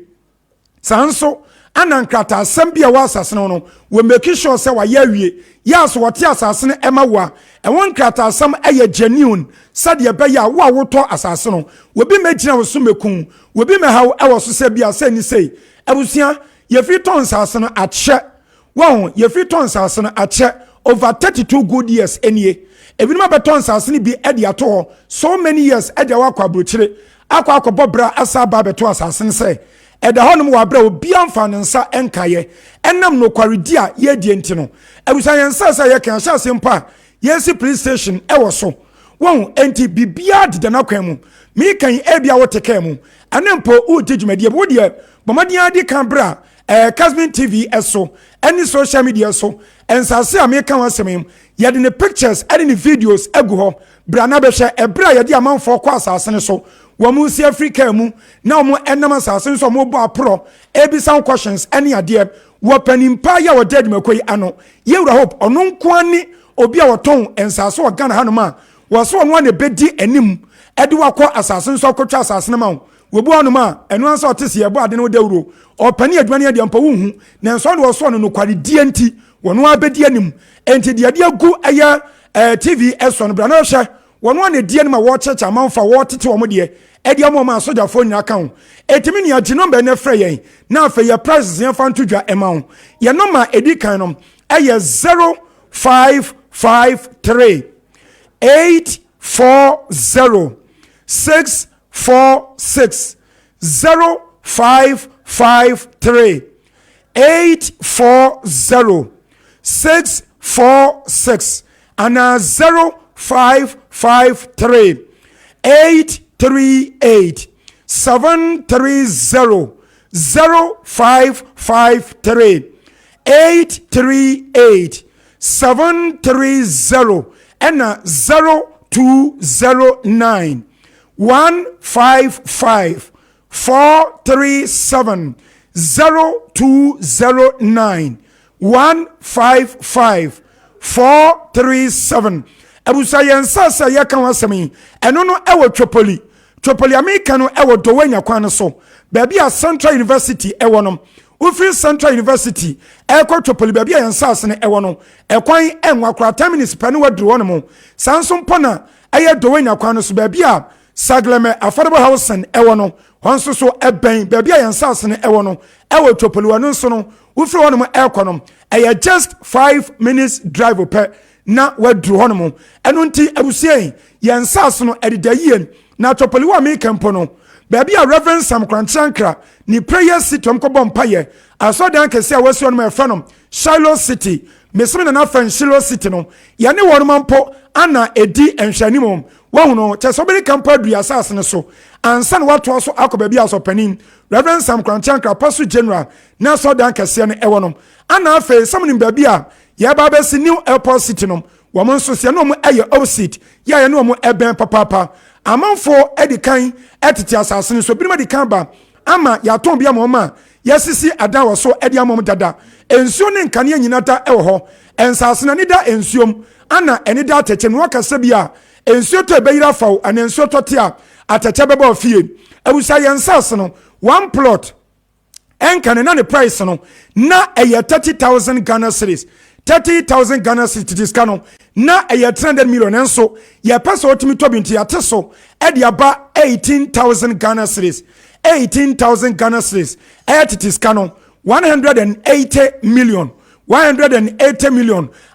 sanso anankrata asem bia wa asase no wo make sure say wa ya wie ya so wote asase ne ema wa e won krata asem eye genuine sade be ya wo awoto asase no wo bi megina wo so mekun wo bi mehaw e wo so se bia se ni sei abusia ye fi ton asase no ache wo ye fi ton asase no ache over 32 good years enie ebinuma beton asase ni bi e de ato so many years e de wa kwa brochire akwa bobra asa ba beto asase ne sei eda honum wa bra obi amfa nsa enkaye enam no kwaredi a ye die ntino abusa yensa sa ye kan sha sempa yesi police station e wo so won enti bibia de na kwan mu mi kan e bia woteka mu anempo u tejumadi e bo de bomadia di kan bra Kessben TV eso any social media so ensase a me kan wasem ye de ne pictures and the videos egu ho bra na be hwe e bra ye de amanfo kwa asase ne so wamu si Africa mu na omo enam asase so mo bo apro ebisa questions any ade wo panimpa ya wo dead makoi ano ye wura hope ono nko ani obi a woton ensase o Ghana hanoma wo so ono na bedi anim ede wakọ asase so akotwa asase na ma wo bu anoma enu ansa otese ye bo ade no dawuro o pani adwani ade ampa wo hu na enso no so no kwari die nti wono abedi anim enti de ade agu aya TV eso no bra na hwe wono na die anim a wo checha manfa wo tete wo mo de edi amo ma soja fo nyina kan etimi ni agi number na frɛ yɛn na afɛ yɛ prices yɛn fa ntodwa ɛma yɛ number edi kan no ɛyɛ 0553 840 646 0553 840 646 and 0553 838 730 0553 838 730 and 0209 155 437 0209 155 437 abusa yensa sa ye kan wasemi eno no ewo Tripoli America no ewo Dowenya kwan so baabi a Central University ewo no ufiri Central University eko Tripoli baabi a yensa asene ewo no ekwan enwa kra 10 minutes pe no wadru wono mo sanso mpona eye Dowenya kwan so baabi a Sagleme affordable housing ewo no honso so eben baabi a yensa asene ewo no ewo Tripoli wono so no ufiri wono mo ekonom eye just 5 minutes drive per na wadru hono eno nti abusie yensa so no edidayie na Tripoli wa me kampo no baby a Reverend Sam Kranchankra ni prayer city omkobo mpaye aso dan kese a wasi onum efra no Shiloh City mesem na fan Shiloh City no ye ne won mampo ana edi enhwanimom wo no chesobere kampa du asase ne so ansan wato so akọ baby aso panin Reverend Sam Kranchankra Pastor General na so dan kese ne ewo no ana afa samnim baby a ye ba be si New Airport City no wo mo so se no mo eye opposite ya ye no mo eben papa amanfo edikan etiti asase ne so binima dikan ba ama ya ton bia mo ma yesisi ada wo so edi amom dada ensuo ne nkane nyinata ewo ho ensase na nida ensuom ana enida ateche no akasa bia ensuo to ebeyira fawo ana ensuo to tia ateche beba ofie abusa yensase no one plot enkane na ne price no na eye 30,000 Ghana cedis 30,000 Ghana cedis kano na eye 300 million enso ye pesa otimi to binti ateso edi aba 18,000 Ghana cedis 18,000 Ghana cedis etitis kano 180 million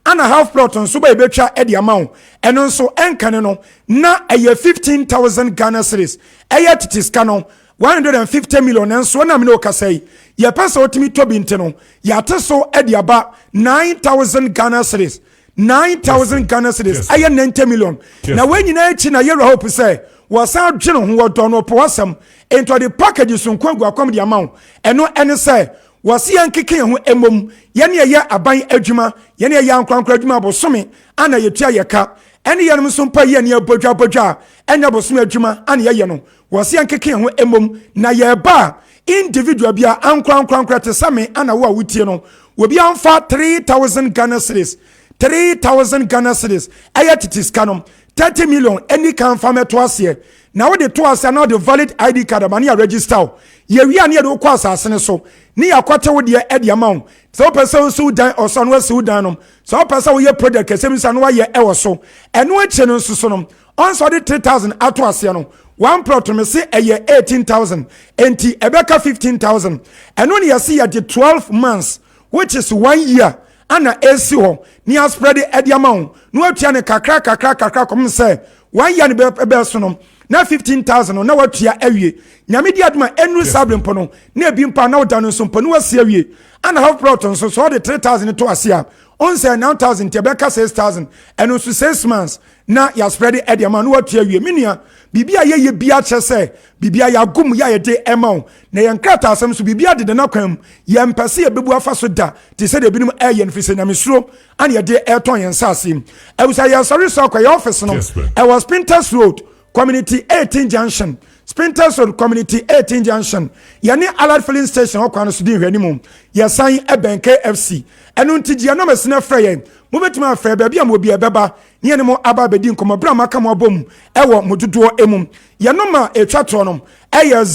and a half plot on suba ebetwa edi amount eno nso enkane no na eye 15,000 Ghana cedis etitis kano 150 million enso na me no kasai ye pesa otimi to binti no ya teso edi aba 9,000 Ghana cedis 9,000 Ghana cedis aye 90 million na when nyina echi na yero hope say was out general who don't know possum into the packages on Congo come the amount and no any say was yan kicking who emum yenya ya aban adwuma yenya ya nkwankwa adwuma bosome ana yetua yeka ene yanum so mpa ye ne bodwa enya bosome adwuma ana ye no was yan kicking who emum na ye ba individual bia ankwankwa te same ana wo awutie no wo bia amfa 3,000 Ghana cedis 3,000 Ghana cedis ayatitis kanom 30 million any can farm to us here. Now the to us are now the valid ID card money register. Ye we are near the course as so. Ni a quarter with the eddy amount. So person so die or son was so down. So person we project Kessben and why ye ever so. And no channel so on the 3,000 at Wasiano. One plot me say a year 18,000. NT Ebeka 15,000. And when you see at the 12 months, which is 1 year. Ana esi ho ni a spread the amount no atua ne kakra kom say 1 year ne be so no na 15,000 na watua awie nyame di aduma enu sabre mpo no na ebi mpa na oda no so mpo no wasi awie ana half plot so the 3,000 to asia on say 9,000 te beka 6,000 enu so 6 months na ya spread the amount no watua awie minia bibia ye bia che say bibia ya gum ya ye de emau na ye nkrata asem so bibia de na kwam ye mpase ye bebu afa so da te say de binim aye nfise na mesuro an ye de eton ye nsase e wusa ya sorry so kwa your office no e was Spinters Road Community 18 Junction Spinters Road Community 18 Junction yani alert filling station okwa no so di hwani ye san Eben KFC enu ntiji ya no mesena frey mobetuma afre ba bia mo bia beba ne mo aba bedi nkomo bra maka mo abom ewo modudo emum ye no ma etwa to no eye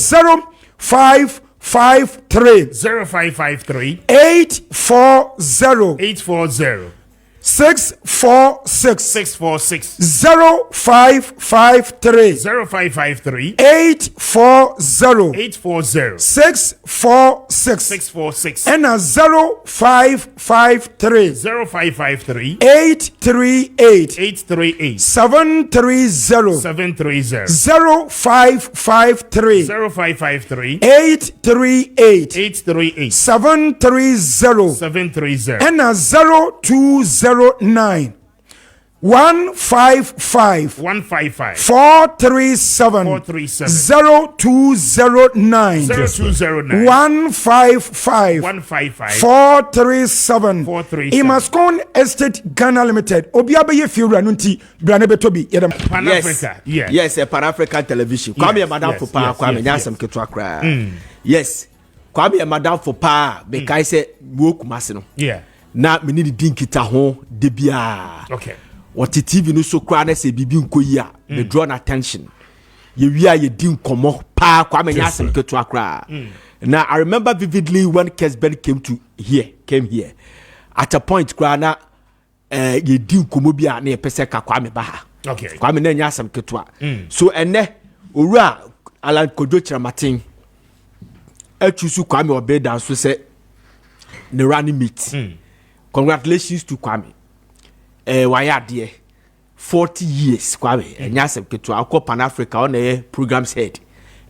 0553 840 646 0553 840 646 and a 0553 838 730 0553 838 730 and a 0209 155 437 0209 155 437 Imascon Estate Ghana Limited Obiabe ye fiura nunti brane betobi yedam Pan Africa yes Pan African television Kwame madam for pa Kwame nyasam ketwa kra yes Kwame madam for pa be kai se wo kumase no na me ni din kita ho de bia okay what TV no so kra na se bibi nkoyi a me draw na attention ye wi a ye din komo pa Kwame nyasam ketwa kra now I remember vividly when Kessben came here at a point kra na ye din komo bia na ye pese ka Kwame ba ha okay Kwame na nyasam ketwa so ene owura Alan Kojo Chiramatin echusu Kwame obeda so se ne running meet congratulations to Kwame waya de 40 years Kwame nyasem ketu akọ Pan Africa on the programs head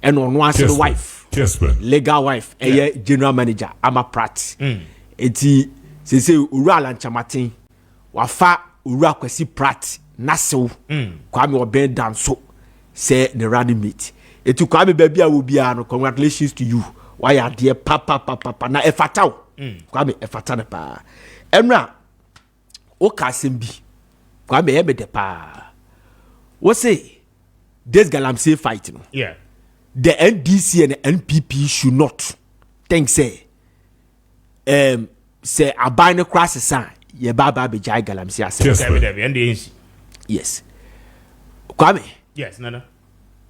and on one Kessben. wife Kessben. legal wife general manager ama Pratt eti say ura lanchamatin wafa ura kwesi Pratt nasew Kwame oben dan so say the running mate eti Kwame baby a wo bia no congratulations to you why are there papa na efata Kwame efata na pa enra o ka sembi Kwame e be de pa wo say this galamsey fight no the NDC and the NPP should not think say abai no crisis san ye baba be jai galamsey ase yes Kwame yes nana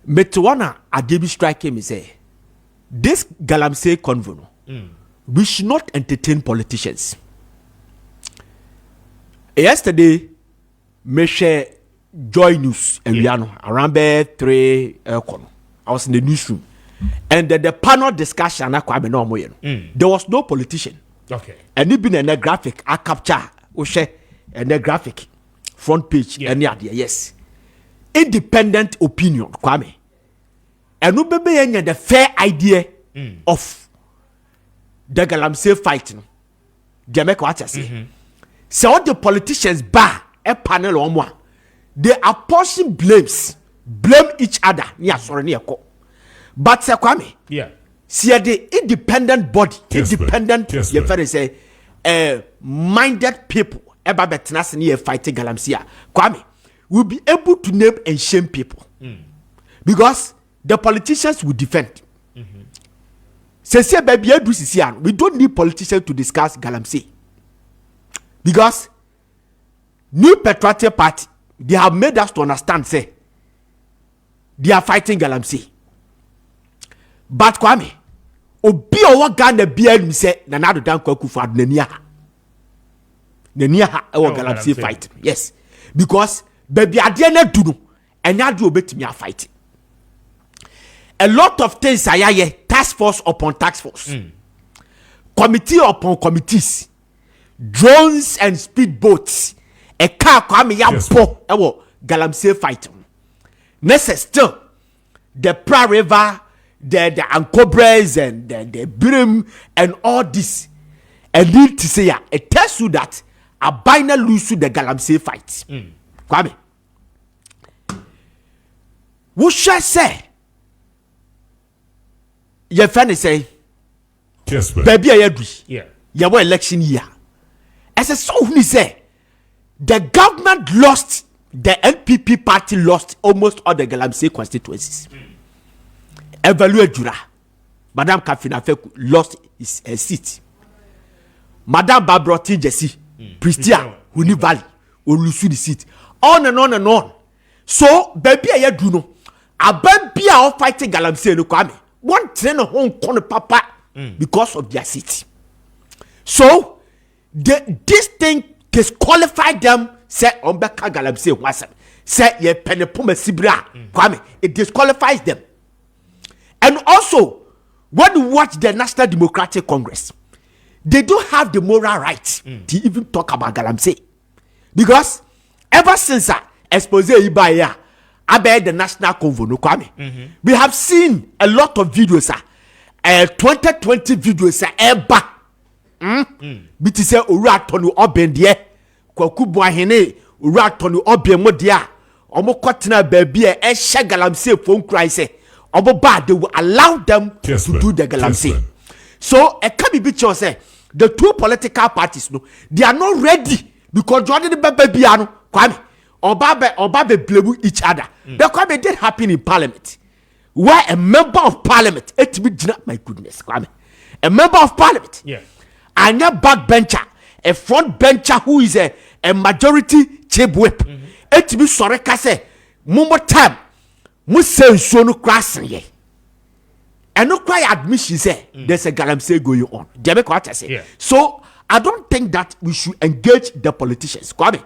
metwana adebi strike me say this galamsey convo no we should not entertain politicians. Yesterday me share Joy News and around 3 I was in the newsroom and the panel discussion there was no politician. Okay. And it been a graphic I capture and a graphic front page and yes. Independent opinion Kwame. And no baby the fair idea of the Galamsey fighting. They make what I say. So all the politicians bar a panel on one. They apportion blame each other. But Kwame, see the independent body, independent, you very say, minded people about betnas near fighting Galamsey. Kwame will be able to name and shame people because the politicians will defend. Say baby, we don't need politicians to discuss Galamsey because New Patriotic Party. They have made us to understand, say, they are fighting Galamsey. But Kwame, obi owa Ghana bia mi say na na do dan kwaku fa nania Galamsey fight. Yes, because baby ade na du no enya do obetimi a fight. A lot of things ayaye task force upon task force. Committee upon committees. Drones and speedboats. A car Kwame ya po ewo Galamsey fight. Next still the Pra River, the Ankobres and the Birim and all this. And need to say it tells you that a bina lose to the Galamsey fight. Kwame. What shall I say? Your friend say, baby, I agree. You were election year. As a so who say. The government lost, the NPP party lost almost all the Galamsey constituencies. Evaluate Jura. Madame Kafina Feku lost his seat. Madame Barbara Jesse, Pristia, Huni Valley, will lose the seat. On and on and on. So, baby, I do know. A baby are fighting Galamsey no Kwame. One train of home corner papa because of their seat. So, this thing disqualify them. Say Ombeka Galamsey wasem. Say ye penepuma sibra. Kwame, it disqualifies them. And also, when you watch the National Democratic Congress, they don't have the moral right to even talk about Galamsey. Because ever since expose Ibaya, about the National Convo, no Kwame, we have seen a lot of videos, 2020 videos, But say ura tonu obendie kwaku boahene ura tonu obemo dia omo kotena baabi e hye Galamsey phone cry say obo ba they will allow them to do the Galamsey. So e can be picture say the two political parties no they are not ready because Jordan bia no Kwame oba be blame each other. Because it did happen in parliament where a member of parliament my goodness Kwame, a member of parliament and a backbencher, a front bencher who is a majority chief whip. It be sorry kase mumo time muse so no crossing ye. And no cry admission say there's a Galamsey going on. Debe what I say. So I don't think that we should engage the politicians, Kwame,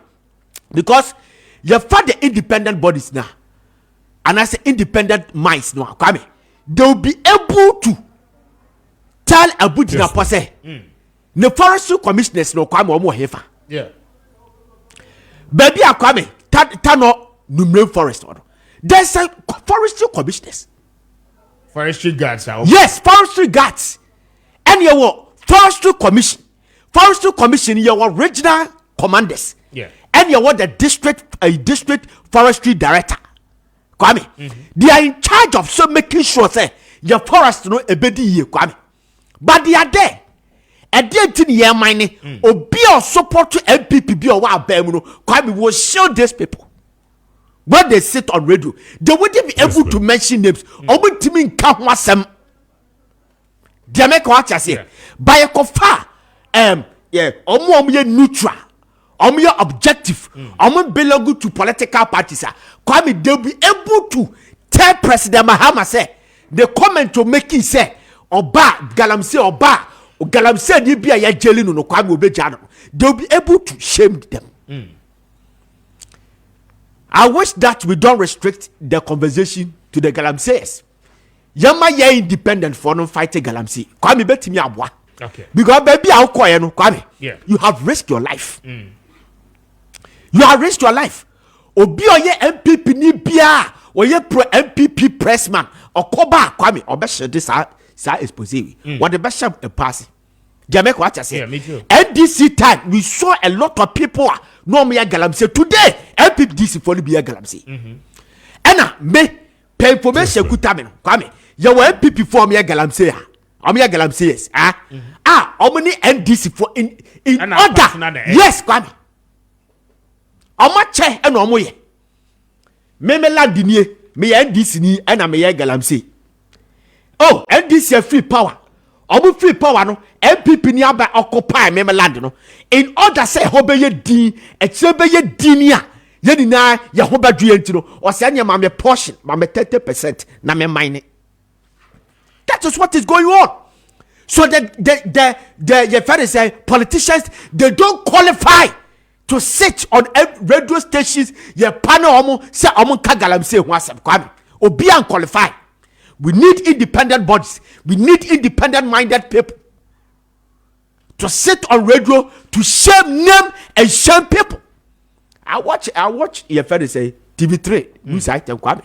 because you find the independent bodies now, and I say independent minds now, Kwame, they will be able to tell Abudina Pose. The forestry commissioners no Kwame omo hefa. Baby a Kwame tano numere forest. There's a forestry commissioners. Forestry guards. Yes, forestry guards. And your forestry commission, your regional commanders. Yeah. And you the district forestry director. Kwame. They are in charge of so making sure say your forest no ebedi ye Kwame. But they are there. And they didn't hear money. Or be or support to MPP be or what Kwame will show these people. When they sit on radio, they wouldn't be able to mention names. Omu timi nka ho asem. They make what I say. By a kofa, omu ye neutral, omu ye objective, omu belong to political parties. Kwame, they'll be able to tell President Mahama say the comment to make it say Oba Galamsey ni bia ya jeli no Kwame Obejano. They'll be able to shame them. I wish that we don't restrict the conversation to the Galamseys. Yama ye independent for no fighting Galamsey. Kwame beti mi abwa. Okay. Because baby I call no Kwame. Yeah. You have risked your life. You have risked your life. Obi oye MPP ni bia oye pro MPP pressman okoba Kwame obeshe this sa expose. What the best a pass. Jamaica what I say. Yeah, me too. NDC time we saw a lot of people no me Galamsey today. MPDC for be Galamsey. Ena me pay information kuta me Kwame. You were MPP for me Galamsey. Galamsey yes. Omni NDC for in order. Yes Kwame. Omache ena omoye. Me land nie me NDC ni ena me Galamsey. Oh, NDC free power. Omu free power no MPP ni aba occupy me land no. In order say hobeye din, echebeye dinia. Yeni na ya hoba duye no. O se anya ma me portion, ma me 30% na me mine. That is what is going on. So the your friend say politicians they don't qualify to sit on radio stations. Your panel omo say omo ka Galamsey ho asem Kwame. Obi an qualify. We need independent bodies. We need independent minded people to sit on radio to shame name and shame people. I watch your friend say TV3 news item Kwame.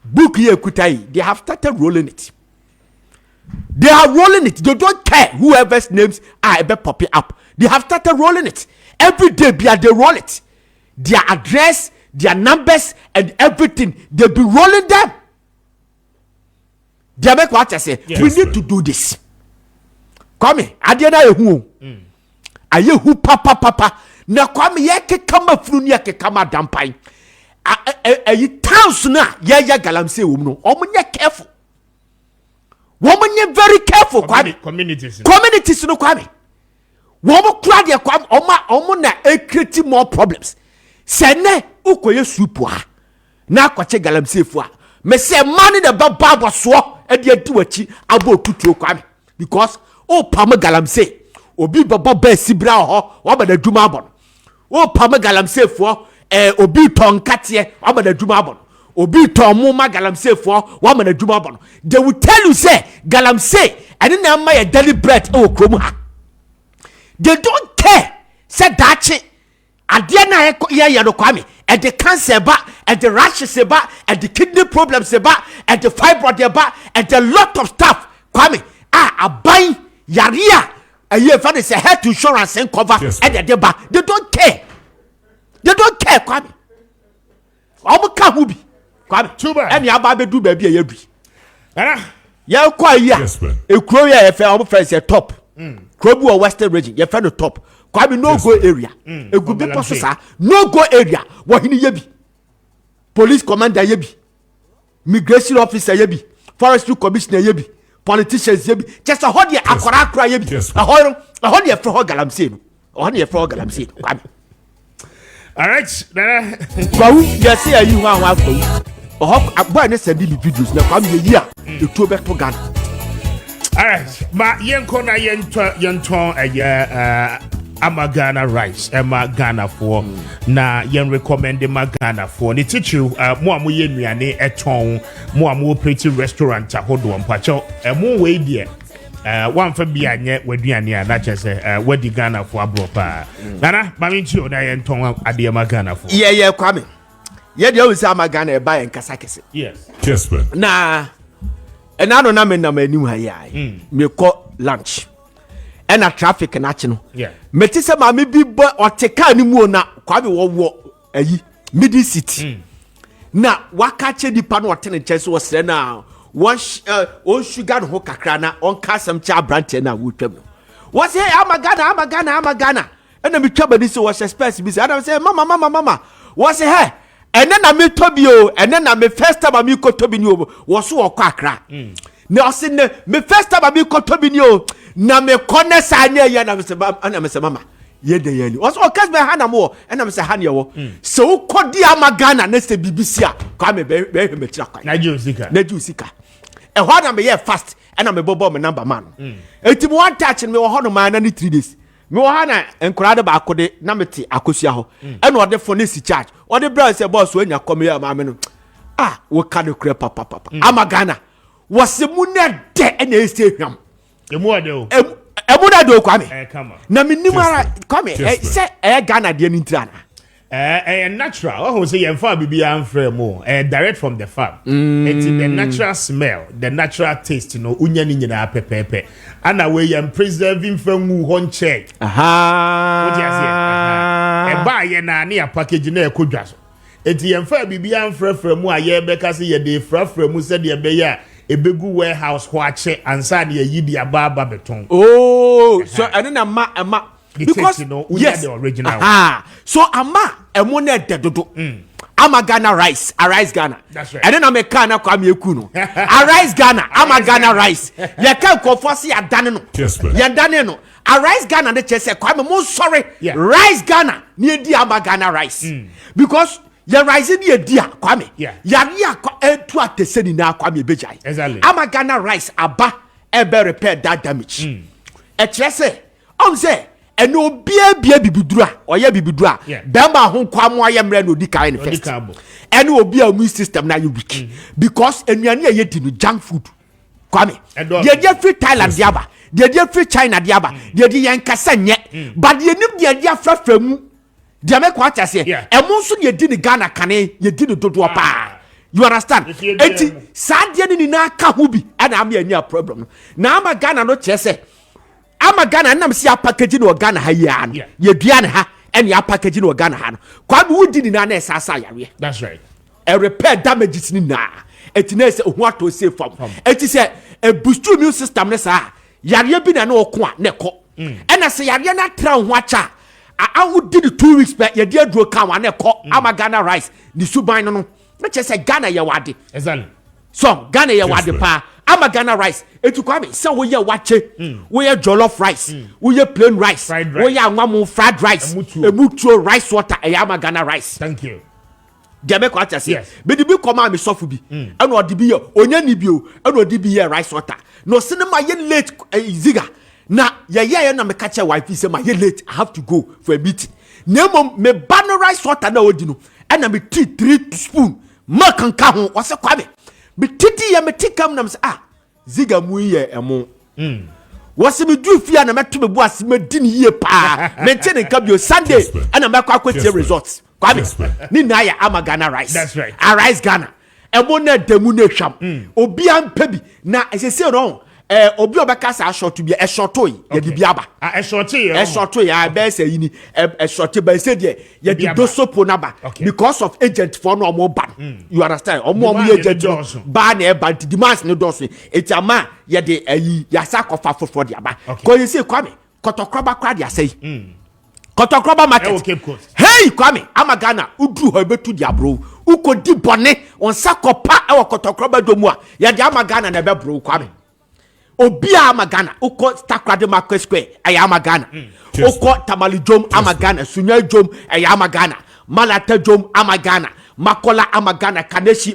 Book here kutai. They have started rolling it. They are rolling it. They don't care whoever's names are ever popping up. They have started rolling it. Every day they roll it. Their address, their numbers, and everything. They be rolling them. They make what I say. Yes, we need to do this. Kwame, adiana ehu. Aye hu papa. Na Kwame ye ke kama fruni ye ke kama dampai. Towns na ye Galamsey wo no. Omunye careful. Woman very careful Kwame. Communities no Kwame. Woman kura de Kwame omo na create more problems. Sene ukoye supua. Na kwache Galamsey fo a. Me say man in the baba so e de adi wachi abo tutuo Kwame because o pam Galamsey obi baba ba sibra ho wa ba da dwuma abon o pam Galamsey fo obi ton kate wa ba da dwuma abon obi ton mu ma Galamsey fo wa ma da dwuma abon they will tell you say Galamsey and na ma ya deliberate o krom ha they don't care say dachi ade na ye no Kwame and the cancer ba and the rashes ba and the kidney problems ba and the fibroid ba and a lot of stuff Kwame abai yaria aye fa say health insurance and cover and the ba they don't care Kwame omo ka hu bi Kwame eni aba be du ba bi ya du ya kwa ya ekuro ya fe omo friends ya top Krobu or Western region, your friend the top. Kwame no go area. A good people no go area. What he yebi. Police commander yebi. Migration officer yebi. Forestry commissioner yebi. Politicians yebi. Just a hodi akora kra yebi. A hodi for Galamsey. A hodi for Galamsey. Kwame. All right. Kwawu, you say you want to. Oh, boy, let's send me videos. Now Kwame here. The two back to Ghana. All right, ma yenko na yenton Ghana rice, Ghana for na yen recommend Ghana for. Ni teachu mo amu yenuane eton mo amu pretty restaurant ahodo mpacho mo we die one fa bia nye waduane na chese wadi Ghana for abropa. Nana mami nchi o na yenton ade Ghana for. Yeah Kwame. Yeah dey always Ghana e buy en kasa kese. Yes. Kessben. Na and I don't know me new high. Me call lunch. And a traffic and action. Yeah. Metisa mami bi boy or take any more na Kwame wo midi city. Na wakache di pano watene chese was na one sugar ho kakra na on kasam cha branch na wutwam. Was hey Amagana. And then me trouble this was express be say Adam say mama. Was hey and then I me Tobio and then I me first time I me ko Tobinio was so kakra. Na say me first time I me ko Tobinio na me kone sanya ya na me say mama ye de ye ni was o Kessben hana mo and na me say hana ye wo so ko di Amagana na say BBC a kwa me be me tira kwa na ju sika e ho na me ye fast and na me bobo me number man enti mo one touch me wo ho no man na 3 days me wo hana enkurade ba akode na me te akosia ho and o de for si charge o de bra say boss o nya come ya ma me no wo ka de kure papa Amagana was mu na de and e stay hwam emu ade o emu na do Kwame come on na minimara Kwame say Ghana de ni ntrana natural oh say yemfa bibia amfrɛ mo direct from the farm it's the natural smell the natural taste you know unya ni nyina pepepe ana we yam preserving fangu honche what you say e ba ye na ne package na ekodwa so enti yemfa bibia amfrɛ mo aye beka say ye de frafra mu se de be ya ebegu warehouse ho ache ansa na ye di ababa beton so ene na ma because you know yes the original so ama emo na dedodo Amagana rice rice Ghana that's right and then I'm kana Kwame Eku no rice Ghana Amagana rice ye kan kofosi ya dane no ya dane no rice Ghana de chese Kwame mo sorry rice Ghana ni di Amagana rice because ya rice ni edi a Kwame ya etu ateseni na Kwame bejai exactly Amagana rice aba ebe repair that damage e chese say and no bia bibidura oya bibidura bema ho kwamo ayemre no di kai ne first and obi a immune system na you weak because enuane ye di no junk food Kwame ye free Thailand diaba ye free China diaba ye di yankasa nye but ye nim ye dia frafra mu dia me kwa chase emo nso ye di ni Ghana kane ye di no dodo pa you understand eti sadie ni na ka ho bi ana am ye nya problem na ama Ghana no chese Amagana nam si package no Ghana ha ya ye dua ne ha and ya package no Ghana ha no Kwame wudi ni na na esasa yare that's right a repair damages ni na etina se ohu ato safe from eti se a boost immune system ne sa yare bi na na oko a ne ko ena se yare na tra ho acha a wudi the 2 weeks back ye dia duro kan wa ne ko Amagana rice ni suban no na che se Ghana ye wade exactly so Ghana ye wade pa Amagana rice etu Kwame say we ye wache we ye jollof rice we ye plain rice we ye anwamu fried rice emutuo rice water Amagana rice thank you dia me ko acha say be di bi koma me sofu bi eno odi bi ye onya ni bi o eno odi bi ye rice water no cinema ye late ziga na ye na me ka che wife say ma ye late I have to go for a meeting nemo me ban rice water na odi no ena me 3 spoon ma kan ka ho o se Kwame bititi ya metikam nam se ziga mu ye emo wose me du fia na meto me bu ase medini ye pa mentene ka bio Sunday ana me kwa kwete results Kwame ni na ya Amagana rice that's right rice Ghana emo na demu na hwam obi ampa bi na esese no obi obeka sa short bi shortoi ye di biaba shortoi ya be say yini short ba say de ye di dosopo na ba because of agent for no mo ban you understand omo agent ba na e ban di demands no doso etiama ye de ayi ya sa kofa fofo de aba ko you say Kwame kotokroba kwa de asai kotokroba market hey Kwame Amagana udu ho betu di abro ukodi bone on sakopa e kotokroba domu a ye de Amagana na be bro Kwame Obia Amagana, uko Takrade Maakye Square, Amagana. Uko Tamale Jom Amagana, Sunya Jom, Amagana. Malata Jom Amagana, Makola Amagana, Kaneshi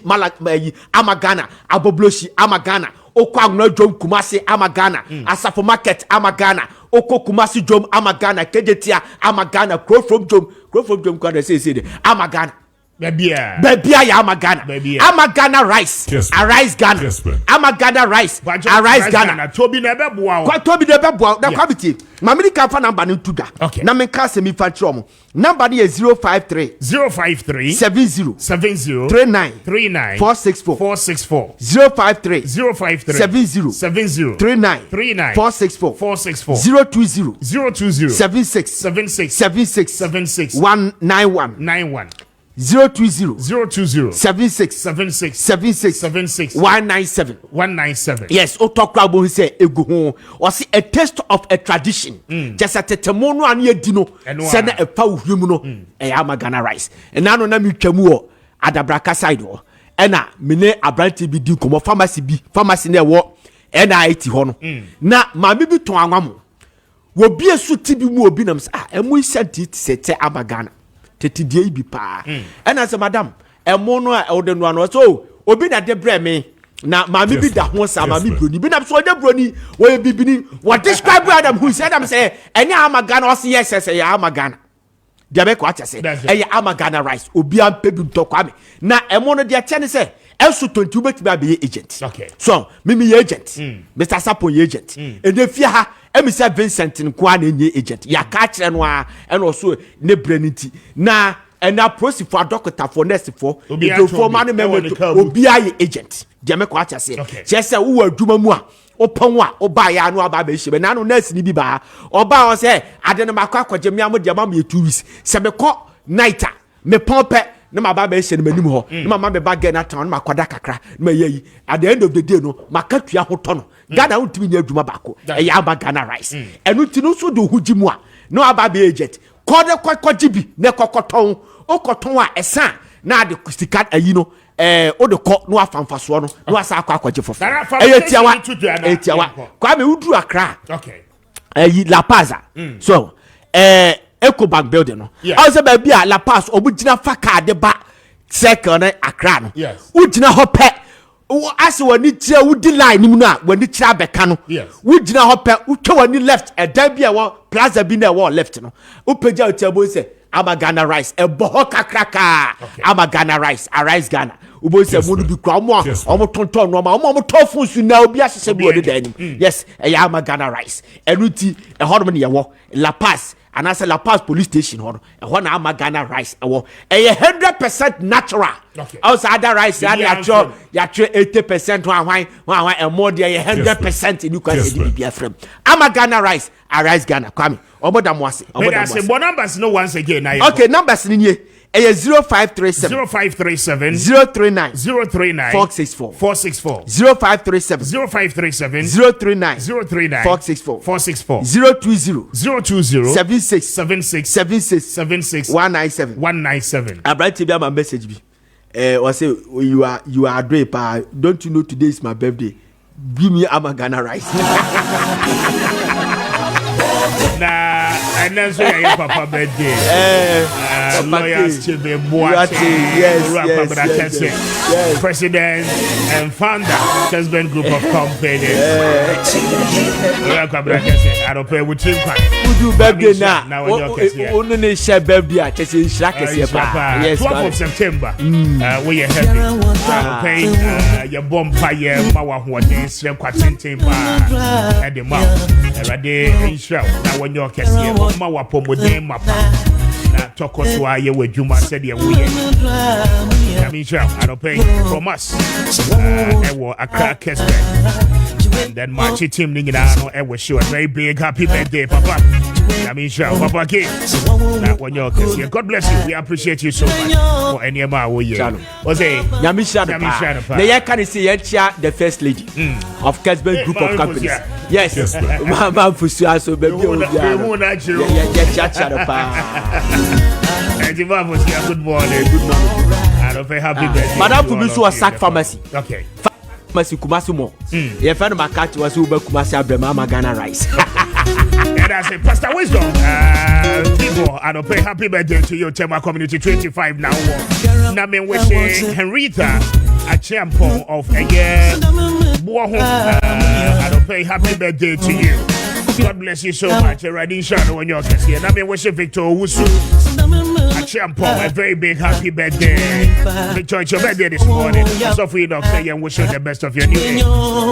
Amagana, Abobloshi Amagana. Uko Agno Jom Kumasi Amagana, Asafo Market Amagana. Uko Kumasi Jom Amagana, Kejetia Amagana, Crow from Jom, Kwade say Amagana. Bebia ya Amagana. Amagana rice. Arise Ghana. Amagana rice. Arise Ghana. Toby never bow. Toby never bow. The quality. Mammy Kafa number no tuga. Okay. Namen Casemi Fatrom. Number is 053 70 39 464 053 70 39 464 020 76 191 020 76 197. Yes, o talk about who say egu ho or see a taste of a tradition. Just a tetemono and ye dino send a pow humuno e Amagana rice. And now na mi twemu Adabraka side o. Ena mene abranti bi di komo pharmacy na wo ena iti ho no. Na ma bi ton anwamo. Wo bi esu ti bi mu obi nam sa emu isanti se te Amagana. Teti die bi pa and as madam emo no a ode no ano so obi na de bre me na mami bi da ho sa mami broni bi na so de broni wo ye bibini what describe Adam who said Adam say any Amagana o say yes say ya Amagana de be ko acha say e Amagana rice obi am pe bi to Kwame na emo no de acha ne say eso 20 beti ba be agent okay so me agent Mr. Sapo agent e de fia ha Mr. Vincent nkwa na enye agent ya ka kire no a eno so ne braniti na ena prosi for doctor for nurse for for man member obi aye agent je me ko acha se se wo adwuma mu a opon a oba ya no aba ba hye na no nurse ni bi ba oba o se ade no makwa kwaje me am de ma me 2 weeks se me ko nighter me pompe na ma ba hye no manim ho na ma be ba get na town ma kwada kakra na yi at the end of the day no makatua ho to no Ghana untimi nya adwuma bako e ya Amagana rice enu ti no so do huji mu a no aba be agent kode kwaji bi na kokoton o koton a esa na de stika ayi no o de ko no afamfaso no no asa akwaje fofo etiawa Kwame uduru Accra okay ayi La Paz so Ecobank building no I say ba bia La Paz obugina faka de ba circle na Accra no ugina ho pe as wani tire wudi line ni mu na wani tire abeka no wugina ho pe utwa wani left e dan bia wo plaza bi na wo left no upeja utabo se Amagana rice e boho kakraka Amagana rice Arise Ghana ubo se mu bi kwa mo omo tonton no ma omo tofu su na obi asese bi odi dan yes e ya Amagana rice enuti e hodom ne ye wo La Paz and I say La Paz police station ho e ho na Amagana rice e wo e 100% natural also other rice ya tro 80% hwan e more there 100% in kwase di bia frem Amagana rice Arise Ghana Kwame oboda mo ase oboda mo ase but numbers no once again na okay numbers ni nie e 0537 039 464 0537 039 464 020 76 197 Abrati bi my message bi or say you are Adre pa don't you know today is my birthday give me Amagana rice na and then so your papa birthday lawyers to be yes president and founder Kessben group of company I don't pay with him who do birthday now only ne share birthday a chese shira kese pa yes 12th of September we are happy pay your bomb fire ma wa hoden srem kwatenten pa and the mouth erade Israel na wonyo kese ma wa pomoden mapa na tokoso aye wadwuma said ye we I mean Israel I don't pay from us ewo Accra Kessben and then Maakye team ni nyina no ewo show a very big happy birthday papa I mean Israel papa ke na wonyo kese God bless you we appreciate you so much for any ma wo ye o say nyamisha na ye can say ye chia the first lady of Kessben group of companies yes mama fusu aso baby o dia ye chia na pa good morning I don't pay happy birthday madam Kubi so sack pharmacy okay pharmacy Kumasi mo ye friend Maakye was uba Kumasi Abrema Amagana rice and I say Pastor Wisdom people I don't pay happy birthday to your Tema community 25 now na me wishing Henrietta a champion of a year I don't pay happy birthday to you God bless you so much Radin Shano when you're here na me wishing Victor Wusu a very big happy birthday. Enjoy your birthday this morning. So for you, Doctor, and wish you the best of your new year.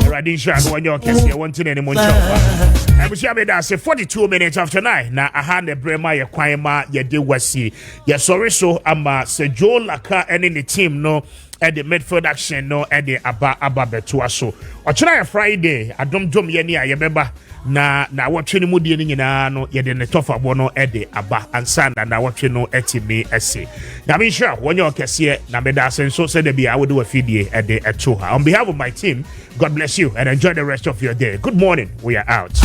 Radisha, when you're kissing, wanting any more. I wish you that's 42 minutes after 9. Now, I had the Brema, your Kwame, your Dewasi. Yes, sorry, so I'm Sir Joe Laka and in the team, no. At the midfield action, no, at the Abba Betuaso. Or try Friday, I don't yeni, I remember. Na watching mudi ni na no ye de tofa bono e de aba ansa na watching no etimi ese na me sure when you kese na me da so say de bia we do afidie e de eto ha. On behalf of my team, God bless you and enjoy the rest of your day. Good morning, we are out.